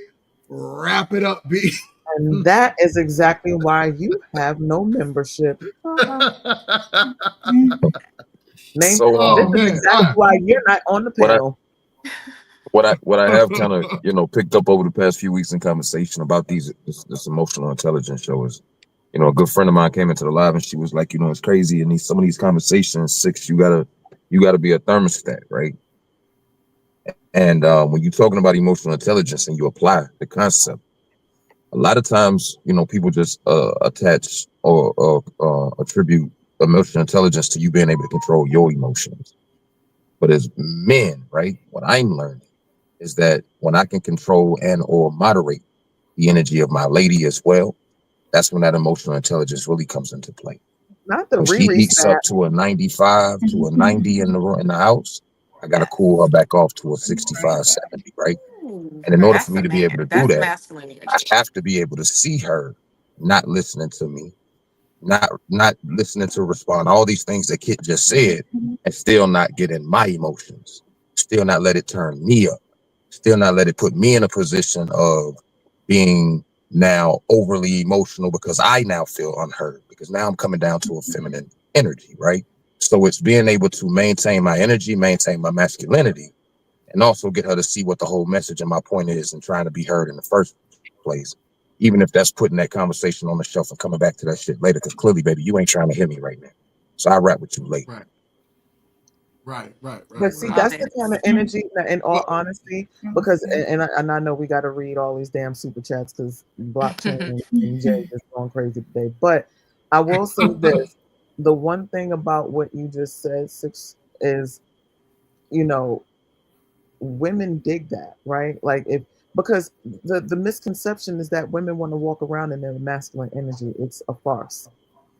wrap it up, B. and that is exactly why you have no membership. Name So this Oh is man. exactly why you're not on the what I panel. what I have kind of picked up over the past few weeks in conversation about this emotional intelligence show is, a good friend of mine came into the live and she was like, it's crazy in some of these conversations, Six, you gotta be a thermostat, right? And when you're talking about emotional intelligence and you apply the concept, a lot of times, people just attach or attribute emotional intelligence to you being able to control your emotions. But as men, right, what I'm learning is that when I can control and or moderate the energy of my lady as well, that's when that emotional intelligence really comes into play. Not the When she Riri eats up snap. to a 95 to a 90 in the house, I gotta cool her back off to a 65, 70, right? Ooh, And in now order for that's me a to be able man. to do That's that, masculine I energy. have to be able to see her not listening to me, not listening to respond, all these things that Kit just said, and still not get in my emotions, still not let it turn me up, still not let it put me in a position of being now overly emotional because I now feel unheard, because now I'm coming down to a feminine energy, right? So it's being able to maintain my energy, maintain my masculinity, and also get her to see what the whole message and my point is and trying to be heard in the first place. Even if that's putting that conversation on the shelf and coming back to that shit later, because clearly, baby, you ain't trying to hear me right now. So I'll rap with you later. Right. But see, Love that's the it. kind of energy, in all honesty, because, and I know we got to read all these damn super chats because blockchain and Jay is going crazy today. But I will say this: the one thing about what you just said, Six, is, women dig that, right? Like because the misconception is that women want to walk around in their masculine energy. It's a farce.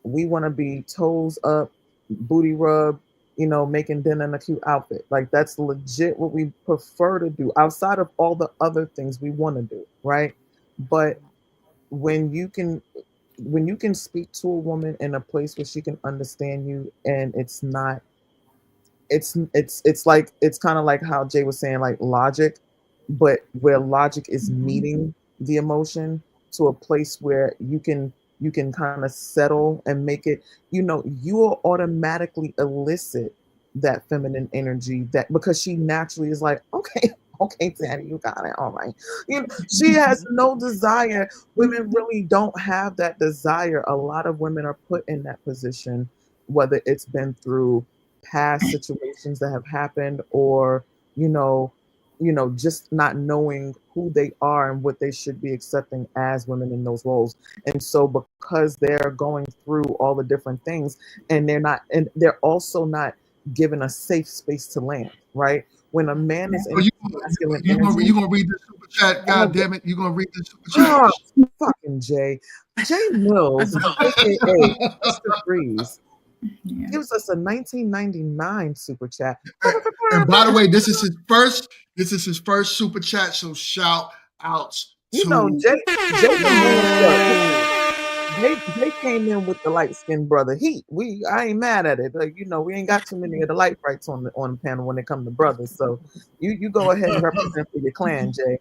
We want to be toes up, booty rub, making dinner in a cute outfit. Like that's legit what we prefer to do outside of all the other things we want to do, right? But when you can speak to a woman in a place where she can understand you and it's not it's kind of like how Jay was saying, like logic, but where logic is meeting the emotion to a place where you can kind of settle and make it, you will automatically elicit that feminine energy, that because she naturally is like, okay, okay, daddy, you got it, all right. She has no desire. Women really don't have that desire. A lot of women are put in that position, whether it's been through past situations that have happened, or you know just not knowing who they are and what they should be accepting as women in those roles. And so because they're going through all the different things and they're also not given a safe space to land, right? When a man is in masculine energy, You gonna read the super chat? God damn it! You gonna read the super chat? oh, fucking Jay Mills, aka Mr. Freeze, gives us a 1999 super chat. And by the way, this is his first. This is his first super chat. So shout outs to Jay they came in with the light skinned brother heat. I ain't mad at it. We ain't got too many of the light brights on the panel when it comes to brothers. So you go ahead and represent for your clan, Jay.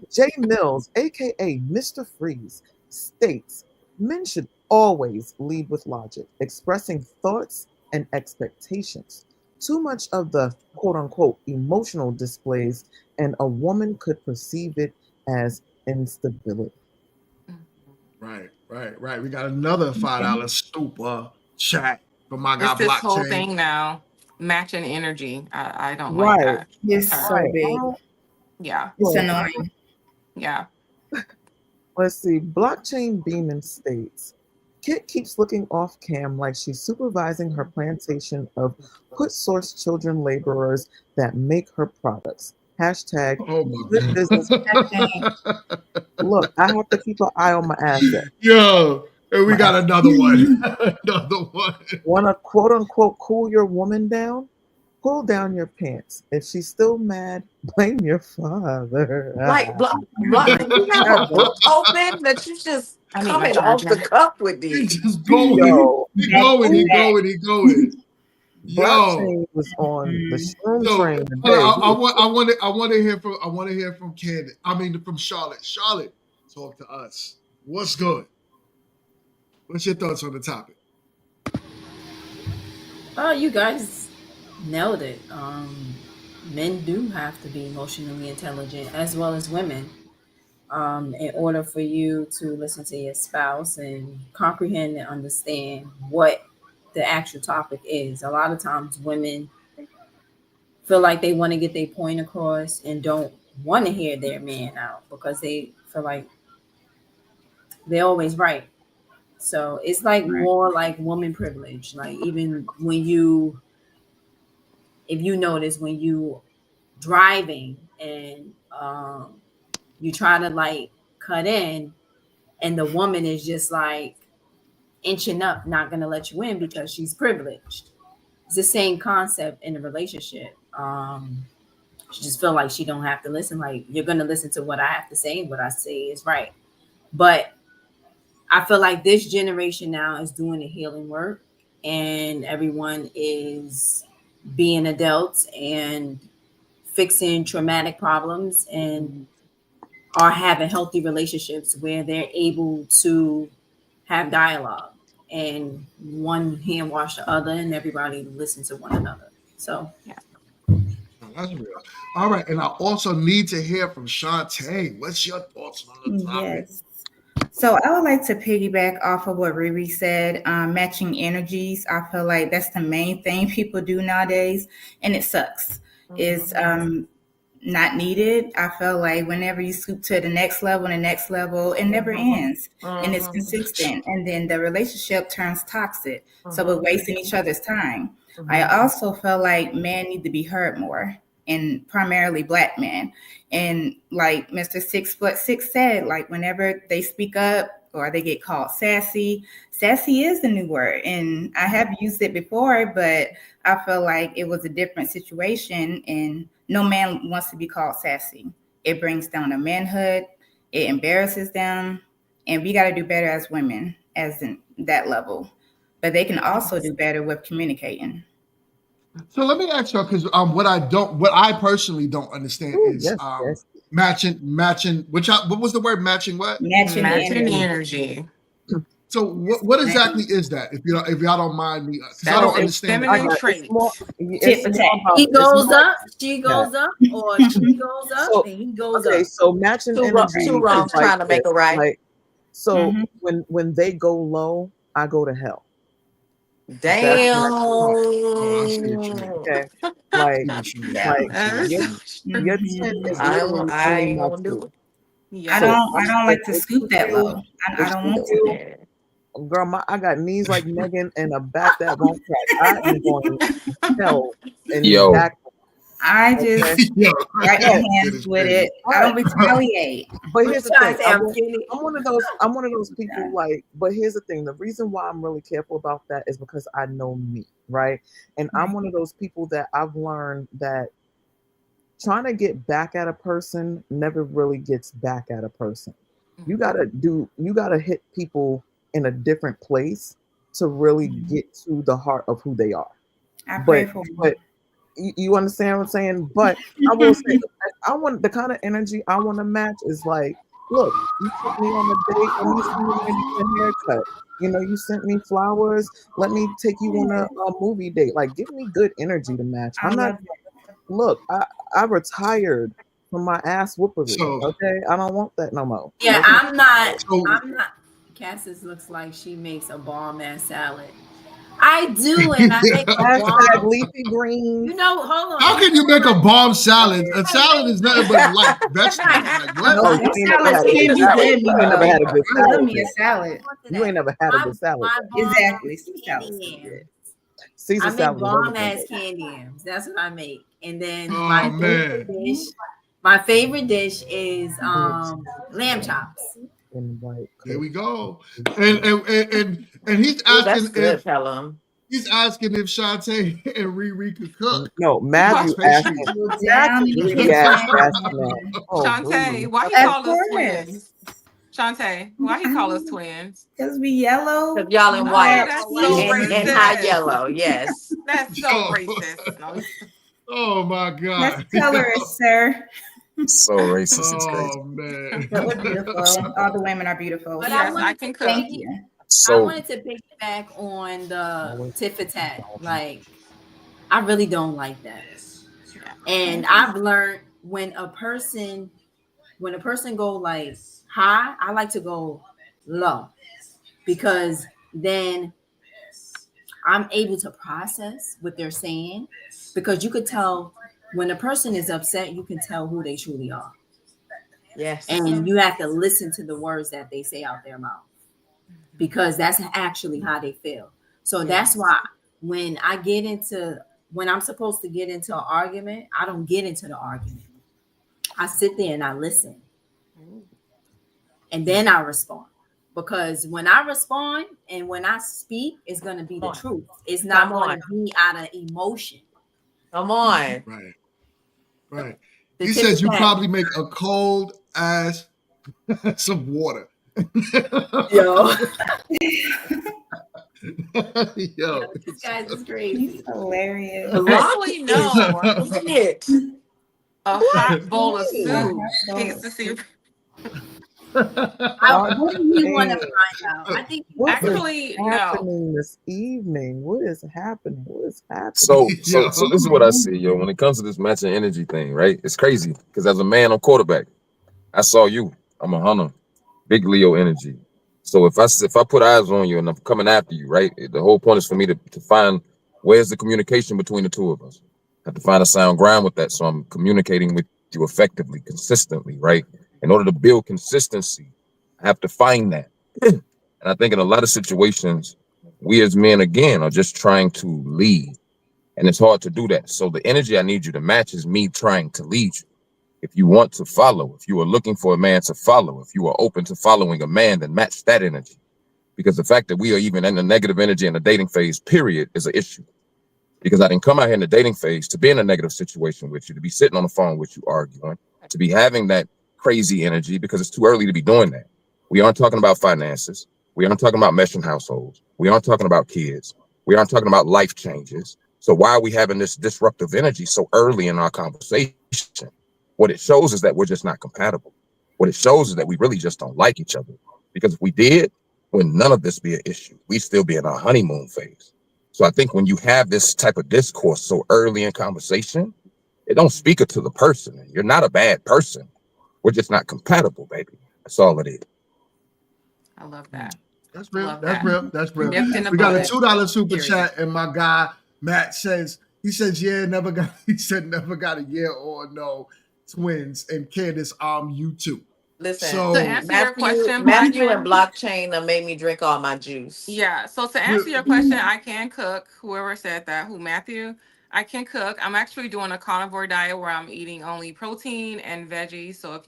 Jay Mills, aka Mr. Freeze, states men should always lead with logic, expressing thoughts and expectations. Too much of the quote unquote emotional displays, and a woman could perceive it as instability. Right. We got another $5 super chat from my guy It's this whole Blockchain. thing now, matching energy. I don't Right. like that. It's so big. Yeah. It's annoying. Yeah. Let's see. Blockchain Demon states Kit keeps looking off cam like she's supervising her plantation of put source children laborers that make her products. Hashtag good business. Look, I have to keep an eye on my asset. Yo, and we got another one. Another one. Want to quote unquote cool your woman down? Pull down your pants. If she's still mad, blame your father. Like, you have a book open that you just coming off the cuff with these. Just going. Yo. He going. Blockchain was on the shroom train today. I want to hear from Candace. I mean, from Charlotte. Charlotte, talk to us. What's good? What's your thoughts on the topic? Oh, you guys nailed it. Men do have to be emotionally intelligent as well as women. In order for you to listen to your spouse and comprehend and understand what the actual topic is. A lot of times women feel like they want to get their point across and don't want to hear their man out because they feel like they're always right. So it's like more like woman privilege. Like even if you notice when you driving and you try to like cut in and the woman is just like inching up, not gonna let you in because she's privileged. It's the same concept in a relationship. She just feel like she don't have to listen. Like you're gonna listen to what I have to say, and what I say is right. But I feel like this generation now is doing the healing work, and everyone is being adults and fixing traumatic problems and are having healthy relationships where they're able to have dialogue and one hand wash the other and everybody listen to one another. So yeah. That's real. All right, and I also need to hear from Shantae. What's your thoughts on the topic? Yes. So I would like to piggyback off of what Riri said, matching energies. I feel like that's the main thing people do nowadays, and it sucks. It's not needed. I feel like whenever you scoop to the next level, it never ends, and it's consistent, and then the relationship turns toxic. So we're wasting each other's time. I also feel like men need to be heard more, and primarily Black men. And like Mr. 6'6" said, like whenever they speak up or they get called sassy is the new word. And I have used it before, but I feel like it was a different situation and no man wants to be called sassy. It brings down their manhood, it embarrasses them, and we got to do better as women as in that level. But they can also do better with communicating. So let me ask you, because what I personally don't understand is matching. What was the word? Matching what? Matching energy. So what exactly is that? If y'all don't mind me, because I don't understand. Feminine trait. He goes up, she goes up, or she goes up, and he goes up. Okay, so matching energy. Two wrongs trying to make a right. Like, so when they go low, I go to hell. Damn. Okay. Like, your 10 is literally I only my won't 2. do it. I Yeah. So don't like to if scoop you that feel, low. I don't want to. girl, I got knees like Megan and a back that won't crack. I am going to hell and Yo, back. I just Okay. wipe my hands with it. I don't retaliate. But here's the thing. I'm skinny. I'm one of those people like, but here's the thing. The reason why I'm really careful about that is because I know me, right? And I'm one of those people that I've learned that trying to get back at a person never really gets back at a person. You gotta hit people in a different place to really get to the heart of who they are. I pray for But you understand what I'm saying? But I will say, I want the kind of energy I want to match is like, look, you took me on a date. Let me see you when you get a haircut. You sent me flowers. Let me take you on a movie date. Like, give me good energy to match. I'm not. Look, I retired from my ass whoopery. Okay, I don't want that no more. Yeah, Okay? I'm not. Cassis looks like she makes a bomb ass salad. I do, and I make a bomb. Leafy greens. You know, hold on. How can you make a bomb salad? A salad is nothing but like vegetables. Like what? No, you ain't never had a good salad. You ain't never had a good I love salad. me a salad. You ain't never had a good salad. Exactly. Salad. Caesar I make salad. bomb ass candy yams. That's what I make. And then Oh, my man. favorite dish is lamb chops. There we go. And he's Ooh, that's asking good, if Pelham. he's asking if Shantae and Riri could cook. No, Matthew That's asking. pastries. Matthew really asked asking that. Oh, Shantae, please. why he Of call us course. twins? Shantae, why he call us twins? Because we yellow. Because y'all in Oh, white that's so and high racist. yellow. Yes. That's so racist. No. Oh my God. That's colorist, sir. So racist. It's crazy. Oh man. But we're beautiful. All the women are beautiful. But Yes, I can cook. Thank you. I So wanted to piggyback on the tit for tat. Like, I really don't like that. And I've learned when a person go like high, I like to go low, because then I'm able to process what they're saying, because you could tell when a person is upset, you can tell who they truly are. Yes. And you have to listen to the words that they say out their mouth, because that's actually how they feel. So that's why when I'm supposed to get into an argument, I don't get into the argument. I sit there and I listen. And then I respond. Because when I respond and when I speak, it's going to be the truth. It's not going to be out of emotion. Come on. Right. The He tit says for you tat. probably make a cold ass some water. Yo. Yo. This guy's is crazy. He's hilarious. Actually, no. Isn't it? A hot bowl of A soup. hot He used to see. What do you want to find out? I think What Actually, is no. happening this evening? What is happening? What is happening? So this is what I see, yo. When it comes to this matching energy thing, right? It's crazy because as a man, I'm quarterback. I saw you. I'm a hunter, big Leo energy. So if I put eyes on you and I'm coming after you, right? The whole point is for me to find where's the communication between the two of us. I have to find a sound ground with that, so I'm communicating with you effectively, consistently, right? In order to build consistency, I have to find that. And I think in a lot of situations, we as men again are just trying to lead, and it's hard to do that. So the energy I need you to match is me trying to lead you. If you want to follow, if you are looking for a man to follow, if you are open to following a man, then match that energy. Because the fact that we are even in the negative energy in the dating phase, period, is an issue. Because I didn't come out here in the dating phase to be in a negative situation with you, to be sitting on the phone with you arguing, to be having that crazy energy, because it's too early to be doing that. We aren't talking about finances. We aren't talking about meshing households. We aren't talking about kids. We aren't talking about life changes. So why are we having this disruptive energy so early in our conversation? What it shows is that we're just not compatible. What it shows is that we really just don't like each other. Because if we did, would none of this be an issue. We'd still be in our honeymoon phase. So I think when you have this type of discourse so early in conversation, it don't speak it to the person. You're not a bad person. We're just not compatible, baby. That's all it is. I love that. That's real. Love That's that. real. That's real. Nipped in the We got a bud. $2 super Period. chat, and my guy Matt says He says, yeah, never got. He said never got a yeah or no twins. And Candace, you too. Listen, So To answer your question, I Matthew and can. blockchain made me drink all my juice. Yeah. So to answer your question, I can cook. Whoever said that, who Matthew, I can cook. I'm actually doing a carnivore diet where I'm eating only protein and veggies. So if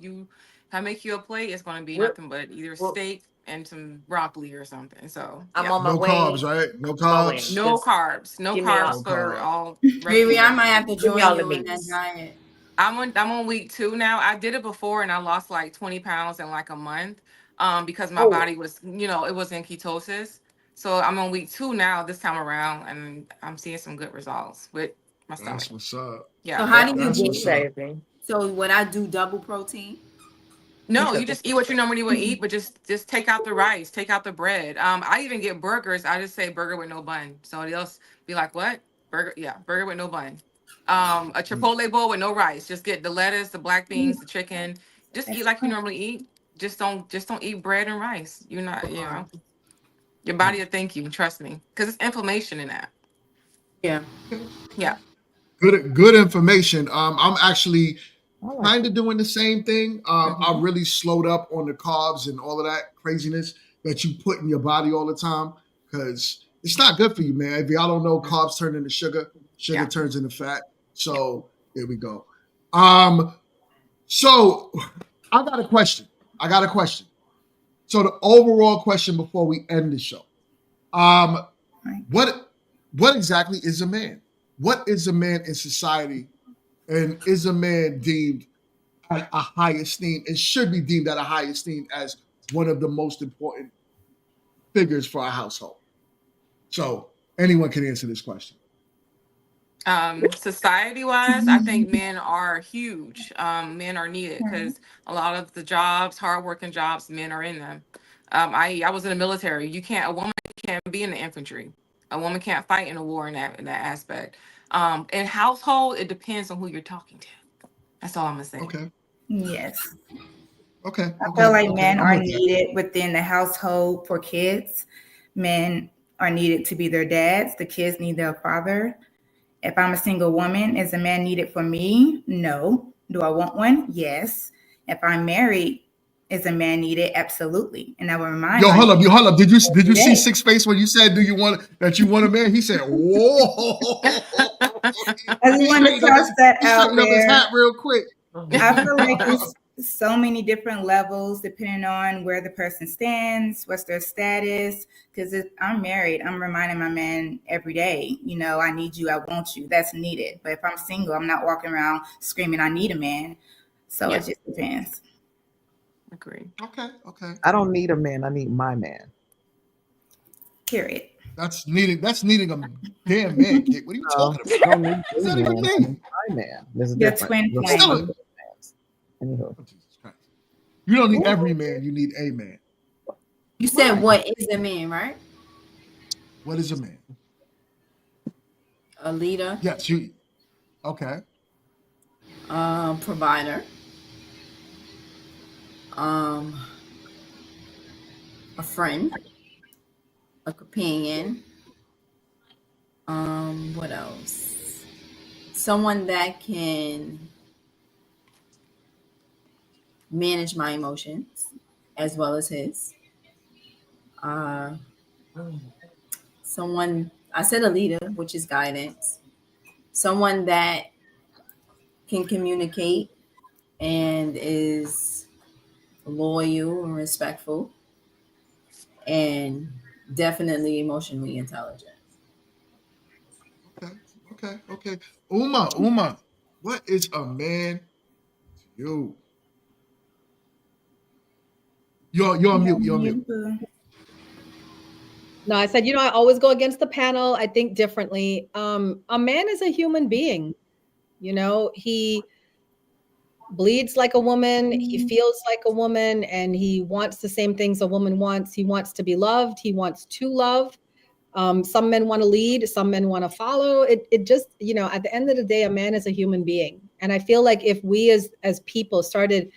I make you a plate, it's going to be nothing but either steak and some broccoli or something. So I'm yeah. on my no way. carbs, right? No I'm on my way. carbs. No Just carbs. No give me carbs all. No for carbs. all rest of Riri, the I day. might have to Give me join all the you in that meats. diet. I'm on week 2 now. I did it before and I lost like 20 pounds in like a month. Because my Oh, body was, it was in ketosis. So I'm on week 2 now this time around and I'm seeing some good results with my stomach. That's what's up. Yeah. So how do you That's get what's up. baby. So would I do double protein? No, you just eat what you normally would eat, but just take out the rice, take out the bread. I even get burgers. I just say burger with no bun. Somebody else be like, "What? Burger? Yeah, burger with no bun." A Chipotle bowl with no rice. Just get the lettuce, the black beans, the chicken. Just eat like you normally eat. Just don't eat bread and rice. You're not, your body will thank you. Trust me, because it's inflammation in that. Yeah. Yeah. Good information. I'm actually I like kind of doing the same thing. I Mhm. really slowed up on the carbs and all of that craziness that you put in your body all the time because it's not good for you, man. If y'all don't know, carbs turn into sugar, sugar Yeah. turns into fat. Yeah. So there we go. So I got a question. So the overall question before we end the show. What exactly is a man? What is a man in society? And is a man deemed at a high esteem and should be deemed at a high esteem as one of the most important figures for our household? So anyone can answer this question. Society wise, I think men are huge. Men are needed because a lot of the jobs, hardworking jobs, men are in them. I was in the military. A woman can't be in the infantry. A woman can't fight in a war in that aspect. In household, it depends on who you're talking to. That's all I'm gonna say. Okay. Yes. Okay. I feel like men I'm are with that. needed within the household for kids. Men are needed to be their dads. The kids need their father. If I'm a single woman, is a man needed for me? No. Do I want one? Yes. If I'm married, is a man needed? Absolutely. And I will remind Yo, hold up. myself Did you every see day. Six Face when you said you want a man? He said, "Whoa." I just want to toss that He out straightened up his there. hat real quick. I feel like it's so many different levels depending on where the person stands, what's their status. Because if I'm married, I'm reminding my man every day, I need you, I want you. That's needed. But if I'm single, I'm not walking around screaming, I need a man. So Yeah. it just depends. Agree. Okay. I don't need a man. I need my man. Period. That's needing a damn man, Kate. What are you talking I about? don't need What does a that even man. I mean? need my man. There's a Your difference. twin There's a flame. whole bunch of mans. Anywho. Oh, Jesus Christ. You don't need every man, you need a man. You said Right. what is a man, right? What is a man? A leader, Yes, you. Okay. provider, a friend, a companion. What else? Someone that can manage my emotions as well as his. Someone, I said a leader, which is guidance. Someone that can communicate and is loyal and respectful and definitely emotionally intelligent. Okay. Uma, what is a man to you? You're on mute. No, I said, I always go against the panel. I think differently. A man is a human being. He bleeds like a woman. He feels like a woman, and he wants the same things a woman wants. He wants to be loved. He wants to love. Some men want to lead. Some men want to follow. It just, at the end of the day, a man is a human being. And I feel like if we as people started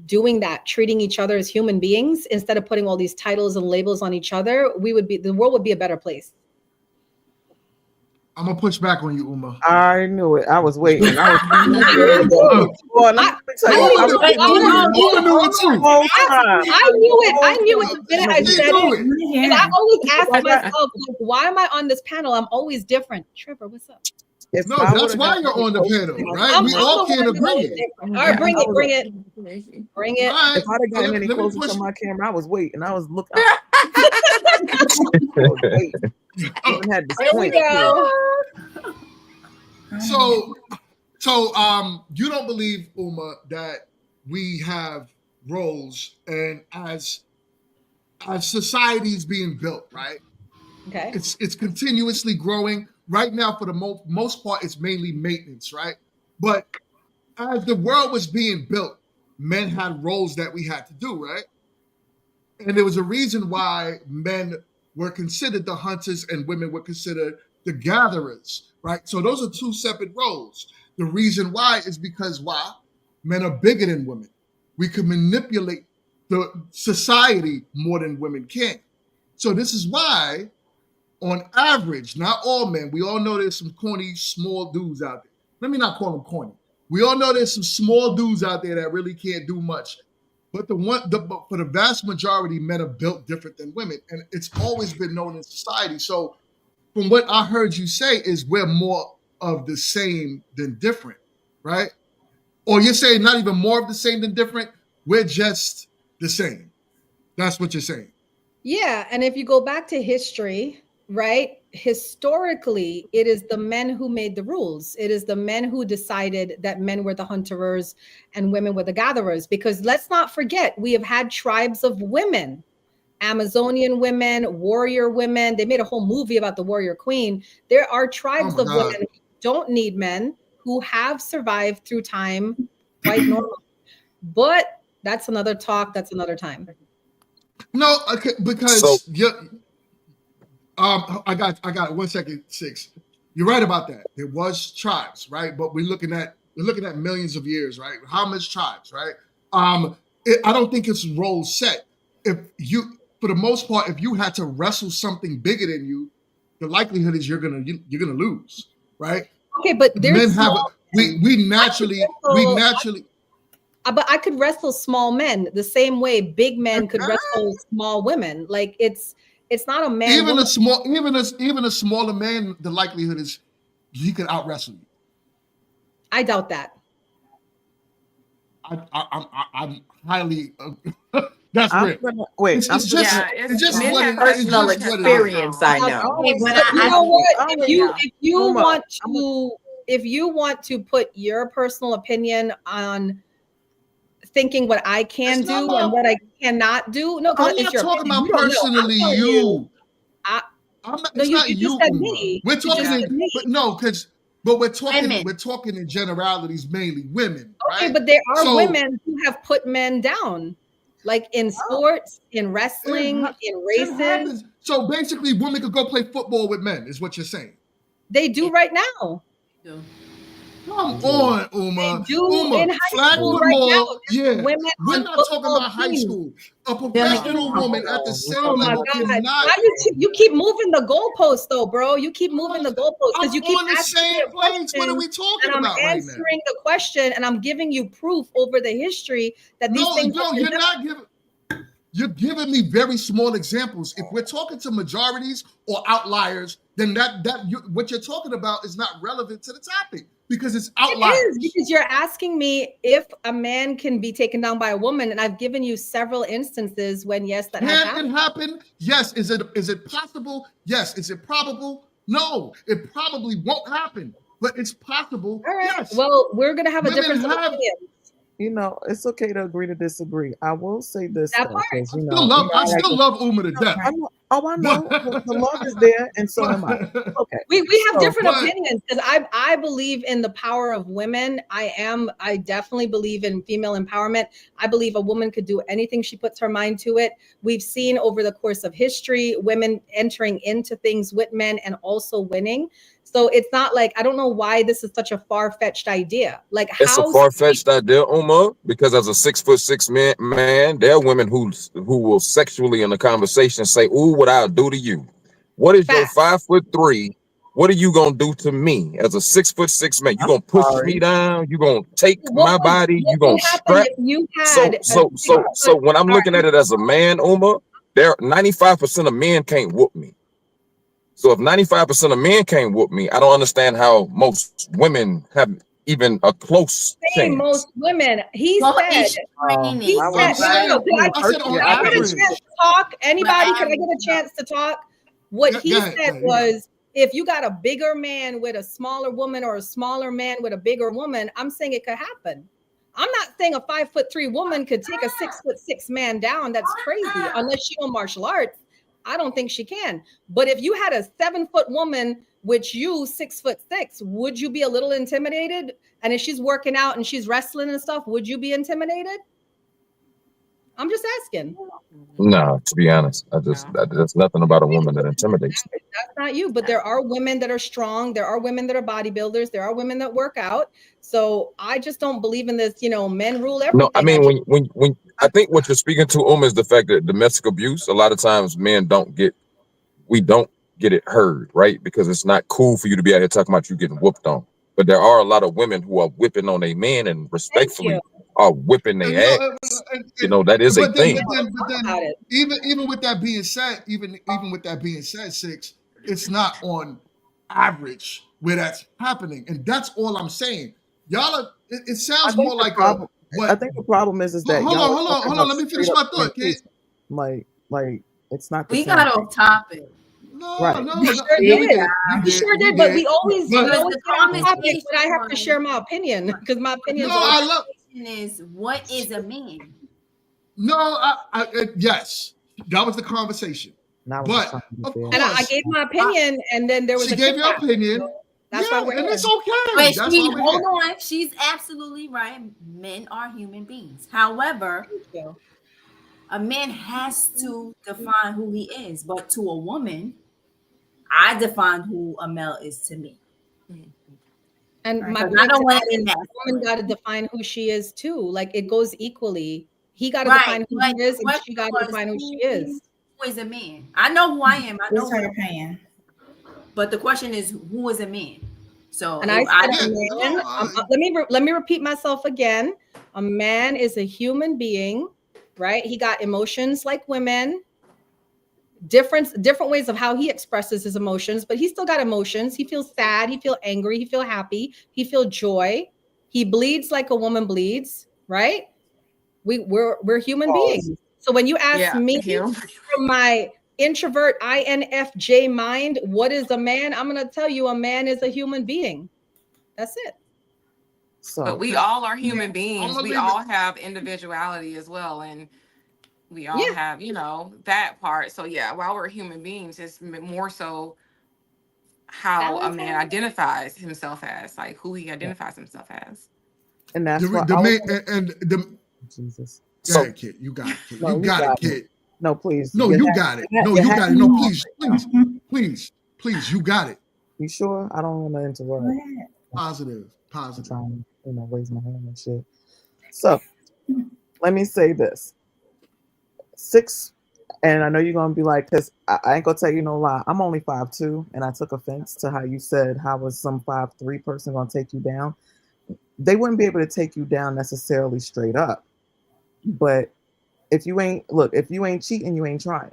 doing that, treating each other as human beings instead of putting all these titles and labels on each other, the world would be a better place. I'm gonna push back on you, Uma. I already knew it. I was waiting. I was. I Boy, let me tell you, I was Uma knew it too. whole time. I knew it the minute I He said knew it. it. And I always ask myself, like, why am I on this panel? I'm always different. Trevor, what's up? If No, I that's would've why got you're on the any panel, closer- right? We all the can't one agree. that- All right, bring it. Bring it. All right. If I'd have gotten Let any me closer push- to my camera, I was waiting. I was looking. I was waiting. I even had to Here we squint, go. So, you don't believe, Uma, that we have roles, and as society is being built, right? Okay. It's continuously growing. Right now, for the most part, it's mainly maintenance, right? But as the world was being built, men had roles that we had to do, right? And there was a reason why men were considered the hunters and women were considered the gatherers, right? So those are two separate roles. The reason why is because men are bigger than women. We can manipulate the society more than women can. So this is why, on average, not all men, we all know there's some corny, small dudes out there. Let me not call them corny. We all know there's some small dudes out there that really can't do much. But but for the vast majority, men are built different than women. And it's always been known in society. So from what I heard you say is we're more of the same than different, right? Or you're saying not even more of the same than different, we're just the same. That's what you're saying. Yeah, and if you go back to history, right? Historically, it is the men who made the rules. It is the men who decided that men were the hunterers and women were the gatherers. Because let's not forget, we have had tribes of women, Amazonian women, warrior women. They made a whole movie about the warrior queen. There are tribes of women who don't need men, who have survived through time quite normal. But that's another talk. That's another time. No, because I got 1 second, 6. You're right about that. There was tribes, right? But we're looking at millions of years, right? How much tribes, right? I don't think it's role set. If you, for the most part, if you had to wrestle something bigger than you, the likelihood is you're gonna lose, right? Okay, but there's we naturally. But I could wrestle small men the same way big men could wrestle small women. Like it's not a man. Even a smaller man, the likelihood is he could out wrestle you. I doubt that. I'm highly. That's real. Wait, it's just what it is. Personal experience. I know. You know what? If you want to put your personal opinion on thinking what I can do and what I cannot do, no, I'm not talking about personally you. It's not you. We're talking, but we're talking in generalities, mainly women. Okay, right? but there are women who have put men down, like in sports, in wrestling, in racing. So basically, women could go play football with men, is what you're saying. They do right now. Come on, Uma. They do Uma, in high flag school football, right now. yeah. Women We're on not talking football about high teams. school. A professional woman at the same Oh my level God. cannot. Why you keep moving the goalposts though, bro? You keep moving the goalposts because you keep on the asking same me a place. What are question, we talking and I'm about right now? answering the question and I'm giving you proof over the history that these things. No, you're not giving. You're giving me very small examples. If we're talking to majorities or outliers, then what you're talking about is not relevant to the topic because it's outliers. It is because you're asking me if a man can be taken down by a woman, and I've given you several instances when yes, that has happened. Can it happen? Yes. Is it possible? Yes. Is it probable? No. It probably won't happen, but it's possible. All right. Yes. Well, we're gonna have a difference of opinion. You know, it's okay to agree to disagree. I will say this. That though, part. 'cause, you I know, still love Uma to death. I know. I know. The love is there, and so am I. Okay. We have different opinions because I believe in the power of women. I definitely believe in female empowerment. I believe a woman could do anything she puts her mind to it. We've seen over the course of history women entering into things with men and also winning. So it's not like, I don't know why this is such a far-fetched idea. Like, it's a far-fetched idea, Uma, because as a 6'6" man, there are women who will sexually in a conversation say, "Ooh, what I'll do to you." What is your 5'3" what are you gonna do to me as a 6'6" man? You gonna push me down? You gonna take my body? You What gonna would happen strap? if you So had so when I'm looking at it as a man, Uma, there 95% of men can't whoop me. So if 95% of men can't whoop me, I don't understand how most women have even a close saying chance. most women. He Well, said. it's training. He I'm said. saying, No. I said on Can I get a average. chance to talk? Anybody? Can I get a average, chance to talk? What he Go ahead, said you got it. was, if you got a bigger man with a smaller woman or a smaller man with a bigger woman, I'm saying it could happen. I'm not saying a 5'3" woman could take a 6'6" man down. That's crazy. Unless she on martial arts, I don't think she can. But if you had a 7-foot woman, which you 6'6", would you be a little intimidated? And if she's working out and she's wrestling and stuff, would you be intimidated? I'm just asking. No, to be honest, there's nothing about a woman that intimidates me. That's not you, but there are women that are strong. There are women that are bodybuilders. There are women that work out. So I just don't believe in this, men rule everything. No, I mean when I think what you're speaking to, is the fact that domestic abuse, a lot of times men don't get it heard, right? Because it's not cool for you to be out here talking about you getting whooped on. But there are a lot of women who are whipping on a man and respectfully are whipping their ass. That is a thing. But then, even with that being said, even with that being said, Six, it's not on average where that's happening, and that's all I'm saying. Y'all are. It sounds more like a. I think the problem is that hold y'all are on. Let me finish my thought, kid. Like it's not. We got off topic. No, We sure did. We sure did, but we always get on topic when I have to share my opinion because my opinion is what is a man? No, yes, that was the conversation. But of course, and I gave my opinion, and then there was she gave your opinion. That's why we're and here. it's okay. Wait, That's why we're hold here. on. She's absolutely right. Men are human beings. However, a man has to define who he is. But to a woman, I define who a male is to me. And my I don't want to the woman got to define who she is too. Like it goes equally. He got to Right, define who but he is, and what she got to was define who who- she is. Who is a man? I know who I am. I know What's her opinion? But the question is, who is a man? So And if I said, a man. Let me repeat myself again. A man is a human being, right? He got emotions like women. Different ways of how he expresses his emotions, but he still got emotions. He feels sad, he feels angry, he feels happy, he feels joy. He bleeds like a woman bleeds, right? We're human beings. So when you ask me from my introvert INFJ mind, what is a man? I'm gonna tell you a man is a human being. That's it. But we all are human beings. We all have individuality as well, and we all have, that part. So yeah, while we're human beings, it's more so how a man identifies himself as, like who he identifies himself as. And that's why Jesus. Go ahead, kid. You got it, kid. No, you got it, kid. No, please. No, you got it. No, you got it. No, please, you got it. You sure? I don't want to interrupt. Positive. I'm trying to, raise my hand and shit. So, let me say this. 6, and I know you're gonna be like, because I ain't gonna tell you no lie. I'm only 5'2", and I took offense to how you said how was some 5'3" person gonna take you down. They wouldn't be able to take you down necessarily straight up, but if you ain't cheating, you ain't trying.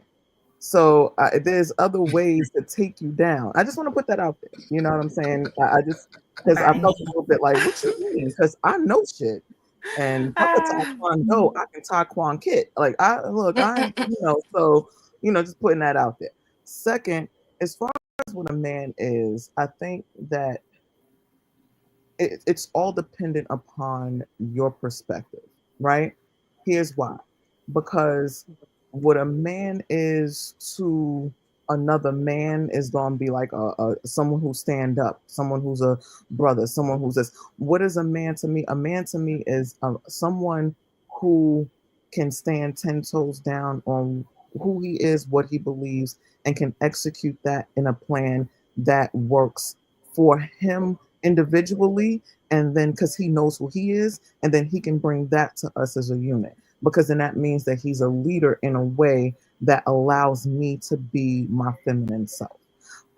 So there's other ways to take you down. I just want to put that out there. You know what I'm saying? I just because I felt a little bit like, what you mean? Because I know shit. And Taekwondo, I can Taekwondo kit. Like so just putting that out there. Second, as far as what a man is, I think that it's all dependent upon your perspective, right? Here's why. Because what a man is to another man is going to be like someone who stand up, someone who's a brother, someone who's this. What is a man to me? A man to me is someone who can stand 10 toes down on who he is, what he believes, and can execute that in a plan that works for him individually, and then because he knows who he is, and then he can bring that to us as a unit, because then that means that he's a leader in a way that allows me to be my feminine self.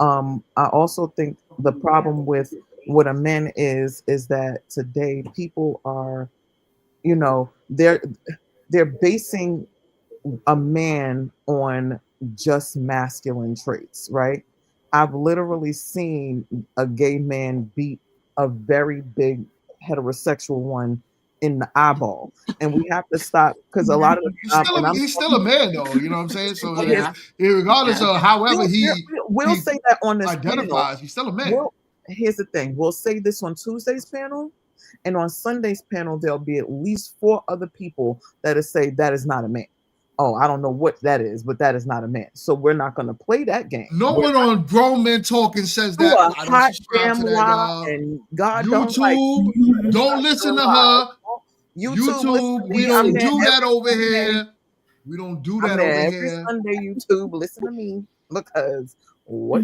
I also think the problem with what a man is that today people are, you know, they're basing a man on just masculine traits, right? I've literally seen a gay man beat a very big heterosexual one in the eyeball, and we have to stop because a lot of the time, and I'm He's still a man though. You know what I'm saying? So yeah, regardless of however we'll say that on this panel. identifies, he's still a man. Here's the thing: we'll say this on Tuesday's panel, and on Sunday's panel, there'll be at least 4 other people that'll say that is not a man. Oh, I don't know what that is, but that is not a man. So we're not going to play that game. No one on Grown Men Talking says that. I don't subscribe to that, y'all. And God YouTube, don't listen to her. YouTube, we don't do that over here. We don't do that over every here. Sunday, YouTube, listen to me because what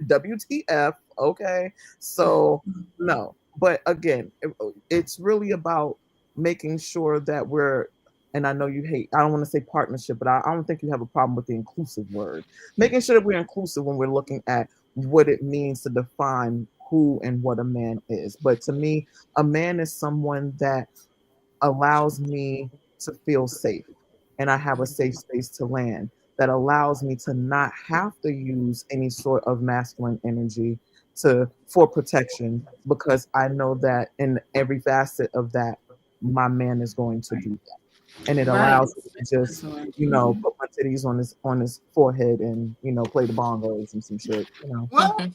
WTF? Okay, so no, but again, it's really about making sure that we're. And I know you hate, I don't want to say partnership, but I don't think you have a problem with the inclusive word. Making sure that we're inclusive when we're looking at what it means to define who and what a man is. But to me, a man is someone that allows me to feel safe and I have a safe space to land that allows me to not have to use any sort of masculine energy for protection because I know that in every facet of that, my man is going to do that. And it allows me to just, put my titties on his forehead and, play the bongos and some shit, Well,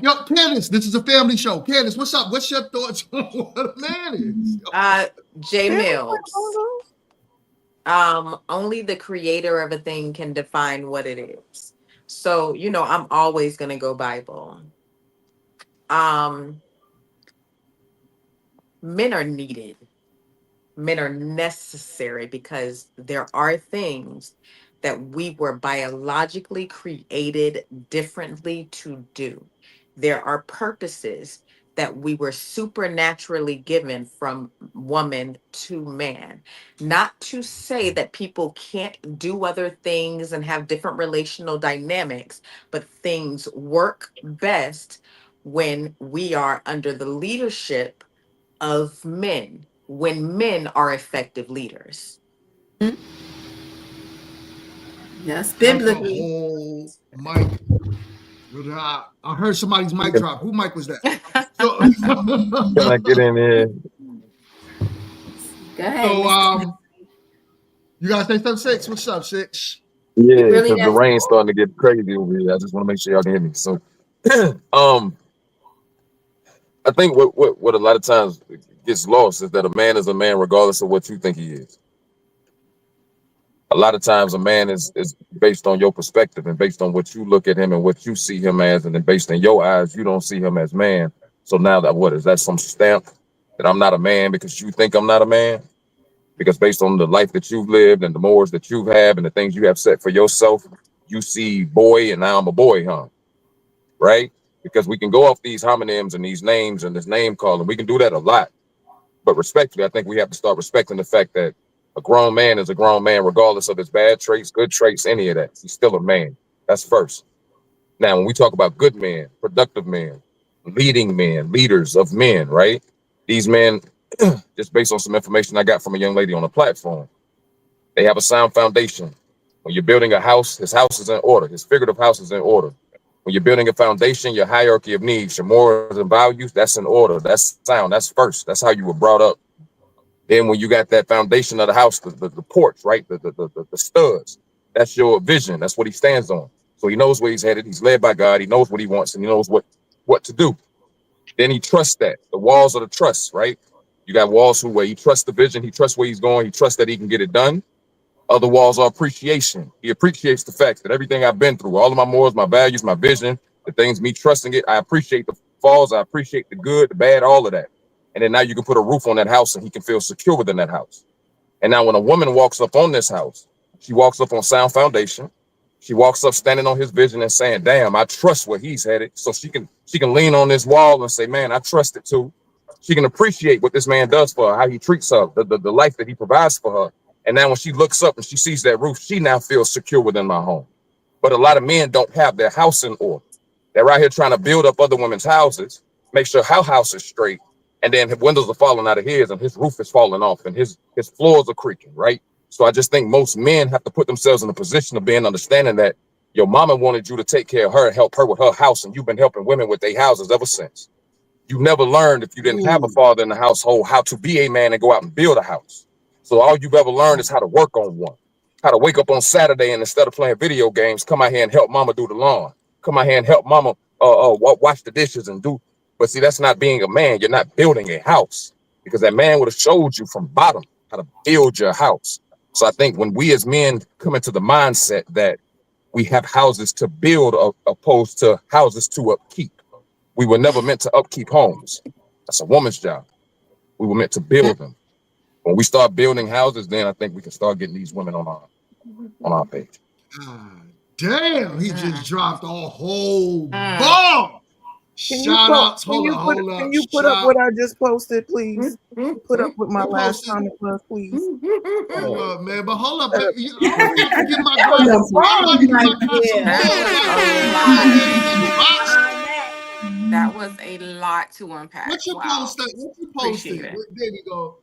yo, Candace, this is a family show. Candace, what's up? What's your thoughts on what a man is? J Mills. Only the creator of a thing can define what it is. So, I'm always gonna go Bible. Men are needed. Men are necessary because there are things that we were biologically created differently to do. There are purposes that we were supernaturally given from woman to man. Not to say that people can't do other things and have different relational dynamics, but things work best when we are under the leadership of men, when men are effective leaders. Yes, biblically. Whole mic. I heard somebody's mic drop. Who mic was that? Can I get in here? Go ahead. So, you guys say something, Six? What's up, Six? Yeah, because the rain's starting to get crazy over here. I just want to make sure y'all can hear me. So, I think what a lot of times gets lost is that a man is a man regardless of what you think he is. A lot of times a man is based on your perspective and based on what you look at him and what you see him as, and then based on your eyes, you don't see him as man. So now that what is that some stamp that I'm not a man because you think I'm not a man? Because based on the life that you've lived and the morals that you have and the things you have set for yourself, you see boy and now I'm a boy, huh? Right? Because we can go off these homonyms and these names and this name calling. We can do that a lot. But respectfully, I think we have to start respecting the fact that a grown man is a grown man, regardless of his bad traits, good traits, any of that. He's still a man. That's first. Now, when we talk about good men, productive men, leading men, leaders of men, right? These men, just based on some information I got from a young lady on a platform, they have a sound foundation. When you're building a house, his house is in order. His figurative house is in order. When you're building a foundation, your hierarchy of needs, your morals and values, that's in order. That's sound. That's first. That's how you were brought up. Then when you got that foundation of the house, the porch, right? The studs, that's your vision. That's what he stands on. So he knows where he's headed. He's led by God. He knows what he wants and he knows what to do. Then he trusts that. The walls are the trust, right? You got walls where he trusts the vision. He trusts where he's going. He trusts that he can get it done. Other walls are appreciation. He appreciates the fact that everything I've been through, all of my morals, my values, my vision, the things, me trusting it, I appreciate the falls. I appreciate the good, the bad, all of that. And then now you can put a roof on that house and he can feel secure within that house. And now when a woman walks up on this house, she walks up on sound foundation. She walks up standing on his vision and saying, damn, I trust where he's headed. So she can lean on this wall and say, man, I trust it too. She can appreciate what this man does for her, how he treats her, the life that he provides for her. And now when she looks up and she sees that roof, she now feels secure within my home. But a lot of men don't have their house in order. They're out here trying to build up other women's houses, make sure her house is straight, and then his windows are falling out of his, and his roof is falling off, and his floors are creaking, right? So I just think most men have to put themselves in a position of being understanding that your mama wanted you to take care of her and help her with her house, and you've been helping women with their houses ever since. You never learned, if you didn't have a father in the household, how to be a man and go out and build a house. So all you've ever learned is how to work on one, how to wake up on Saturday and instead of playing video games, come out here and help mama do the lawn, come out here and help mama wash the dishes and do. But see, that's not being a man. You're not building a house, because that man would have showed you from bottom how to build your house. So I think when we as men come into the mindset that we have houses to build opposed to houses to upkeep, we were never meant to upkeep homes. That's a woman's job. We were meant to build them. When we start building houses, then I think we can start getting these women on our page. Damn, he just dropped a whole bomb. Shout out. Hold up. Can you put up what I just posted, please? Put up what my last comment was, please. Hold up, man. But hold up. I don't have to get my That was a lot to unpack. What you posted? What you posted? Appreciate it. There we go.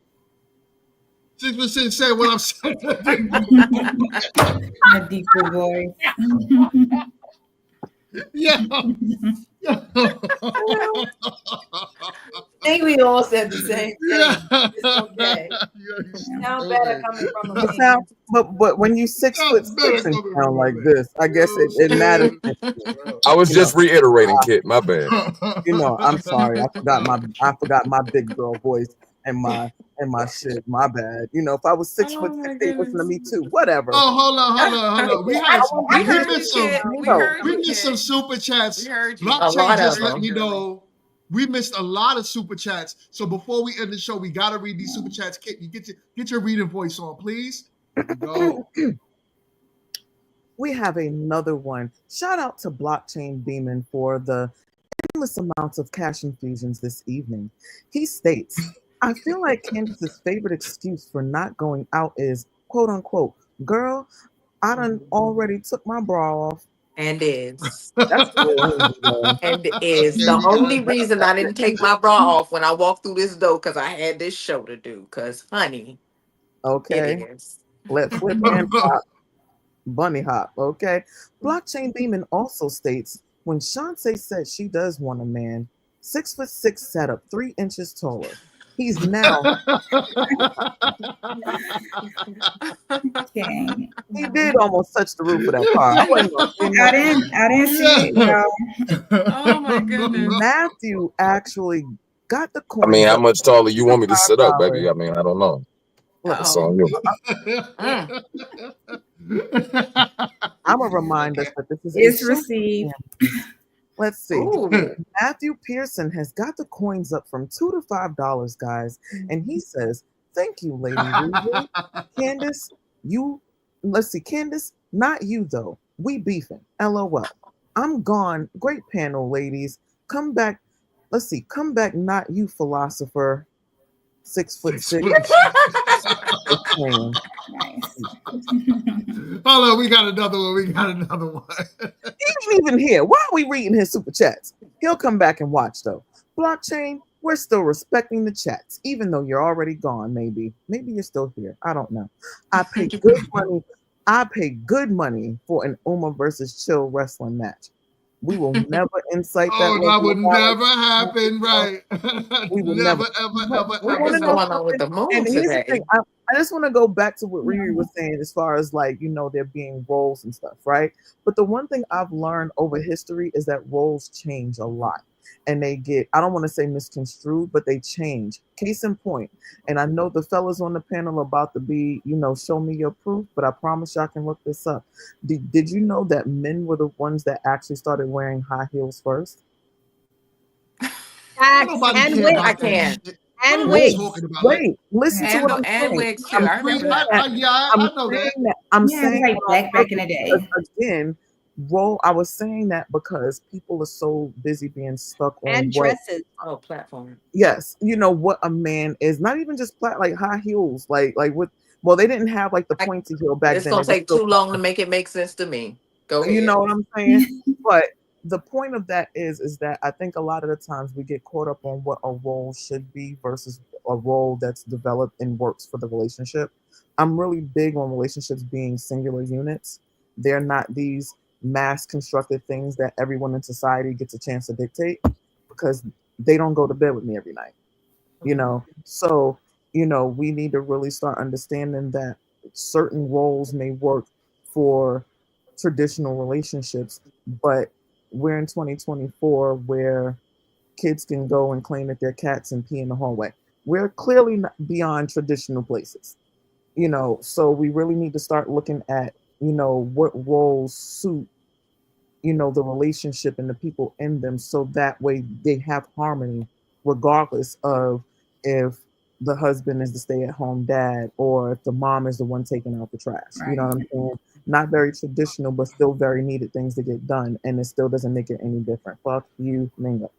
6% said what I'm saying. A deeper voice. Yeah. I think we all said the same thing. It's okay. Sound better coming from a man. But when you 6'6" and sound like this, I guess it matters. I was just reiterating, Kit. My bad. I'm sorry. I forgot my big girl voice and my shit. My bad. If I was 6'6", they listen to me too. Whatever. Oh, hold on. We missed some super chats. Blockchain just let me know we missed a lot of super chats. So before we end the show, we gotta read these super chats. Kit, you get your reading voice on, please. Go. We have another one. Shout out to Blockchain Beeman for the endless amounts of cash infusions this evening. He states, I feel like Candace's favorite excuse for not going out is, quote unquote, girl, I done already took my bra off. And is. That's and is. The only reason I didn't take my bra off when I walked through this door, because I had this show to do. Because, honey, okay. It is. Let's flip and pop. Bunny hop, okay? Blockchain Beeman also states, when Shantae said she does want a man, 6'6" setup, 3 inches taller. He's now. He did almost touch the roof of that car. I didn't see it, y'all. Oh my goodness. Matthew actually got the coin. I mean, how much taller you want me to sit up, baby? I mean, I don't know. It's on you. I'm gonna remind us that this is It's received. Let's see. Ooh. Matthew Pearson has got the coins up from $2 to $5, guys, and he says, "Thank you, Lady Ruby. Candace, Candace, not you though. We beefing. LOL. I'm gone. Great panel, ladies. Come back. Let's see. Come back, not you, philosopher. 6'6". Hold on, we got another one. He's even here. Why are we reading his super chats? He'll come back and watch though. Blockchain, we're still respecting the chats, even though you're already gone. Maybe you're still here. I don't know. I pay good money. I pay good money for an Uma versus Chill wrestling match. We will never incite that. Oh, that would never happen, right? We will never, ever. ever. What's going on with the moon And here's the today? thing, I just want to go back to what Riri was saying as far as there being roles and stuff, right? But the one thing I've learned over history is that roles change a lot. And they get, I don't want to say misconstrued, but they change. Case in point, and I know the fellas on the panel are about to be, show me your proof, but I promise y'all can look this up. Did you know that men were the ones that actually started wearing high heels first? And wigs. I can't. And wigs. Wait, listen to what I'm And saying. wigs too. I remember that. I know that. I'm Yeah, saying like black back in the day. Again, I was saying that because people are so busy being stuck on And what, dresses. Oh, platform. yes, what a man is. Not even just like high heels, like with. Well, they didn't have like the pointy heel back It's then. gonna It was take still- too long to make it make sense to me. Go ahead. You know what I'm saying? But the point of that is that I think a lot of the times we get caught up on what a role should be versus a role that's developed and works for the relationship. I'm really big on relationships being singular units. They're not these mass constructed things that everyone in society gets a chance to dictate, because they don't go to bed with me every night. So we need to really start understanding that certain roles may work for traditional relationships, but we're in 2024 where kids can go and claim that they're cats and pee in the hallway. We're clearly not beyond traditional places. So we really need to start looking at what roles suit the relationship and the people in them, so that way they have harmony, regardless of if the husband is the stay-at-home dad or if the mom is the one taking out the trash. You know what I'm saying? Not very traditional, but still very needed things to get done, and it still doesn't make it any different. Fuck you, Mingo.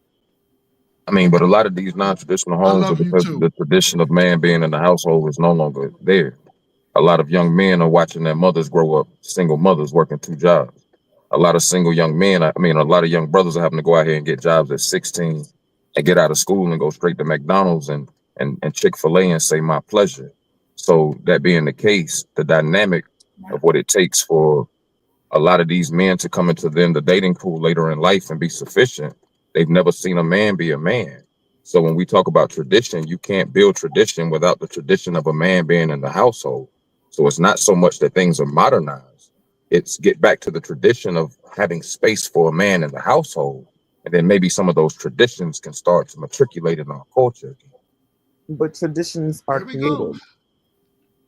I mean, but a lot of these non-traditional I homes are love you because too. the tradition of man being in the household is no longer there. A lot of young men are watching their mothers grow up, single mothers working 2 jobs. A lot of single young men, I mean, a lot of young brothers are having to go out here and get jobs at 16 and get out of school and go straight to McDonald's and Chick-fil-A and say, my pleasure. So that being the case, the dynamic of what it takes for a lot of these men to come into the dating pool later in life and be sufficient, they've never seen a man be a man. So when we talk about tradition, you can't build tradition without the tradition of a man being in the household. So it's not so much that things are modernized. It's get back to the tradition of having space for a man in the household. And then maybe some of those traditions can start to matriculate in our culture. But traditions are Here we go. created,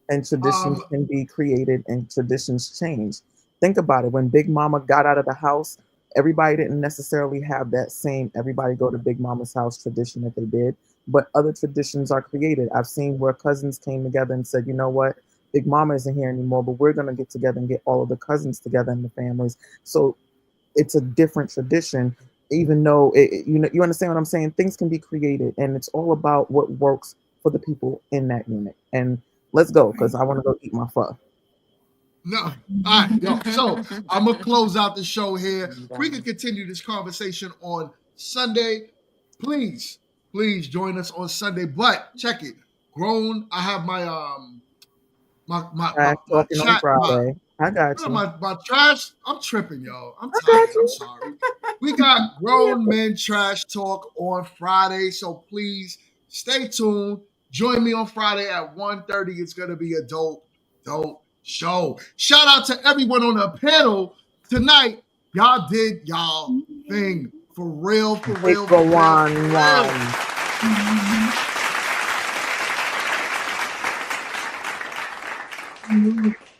and traditions can be created, and traditions change. Think about it. When Big Mama got out of the house, everybody didn't necessarily have that same everybody go to Big Mama's house tradition that they did, but other traditions are created. I've seen where cousins came together and said, you know what, Big Mama isn't here anymore, but we're going to get together and get all of the cousins together in the families. So it's a different tradition, even though you understand what I'm saying. Things can be created, and it's all about what works for the people in that unit. And let's go, because I want to go eat my pho. No, all right, yo. So I'm gonna close out the show here. We can continue this conversation on Sunday. Please join us on Sunday. But check it, grown. I have my my Talking on chat. Friday. I got you. My trash. I'm tripping, y'all. I'm tired. I'm sorry. We got grown men trash talk on Friday, so please stay tuned. Join me on Friday at 1:30. It's gonna be a dope show. Shout out to everyone on the panel tonight. Y'all did y'all thing for real, for real, for real.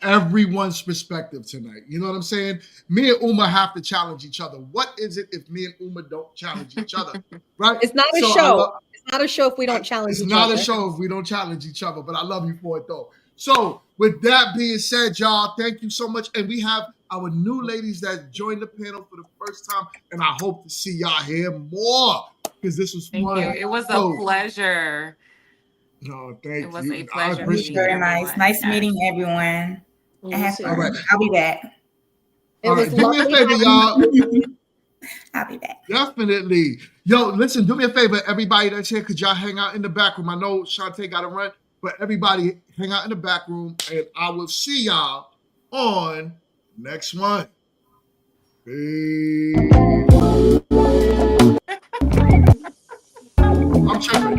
Everyone's perspective tonight. You know what I'm saying? Me and Uma have to challenge each other. What is it if me and Uma don't challenge each other? Right? It's not a show. It's not a show if we don't challenge each other. It's not a show if we don't challenge each other, but I love you for it though. So with that being said, y'all, thank you so much. And we have our new ladies that joined the panel for the first time, and I hope to see y'all here more, because this was fun. Thank you. It was a pleasure. No, thank you. It was a I pleasure. appreciate Very it. nice. Nice meeting everyone. You And have too. fun. All right. I'll be back. All right, do me a favor, y'all. I'll be back. Definitely. Yo, listen, do me a favor, everybody that's here, could y'all hang out in the back room? I know Shantae got to run, but everybody hang out in the back room, and I will see y'all on next one. Peace. I'm tripping.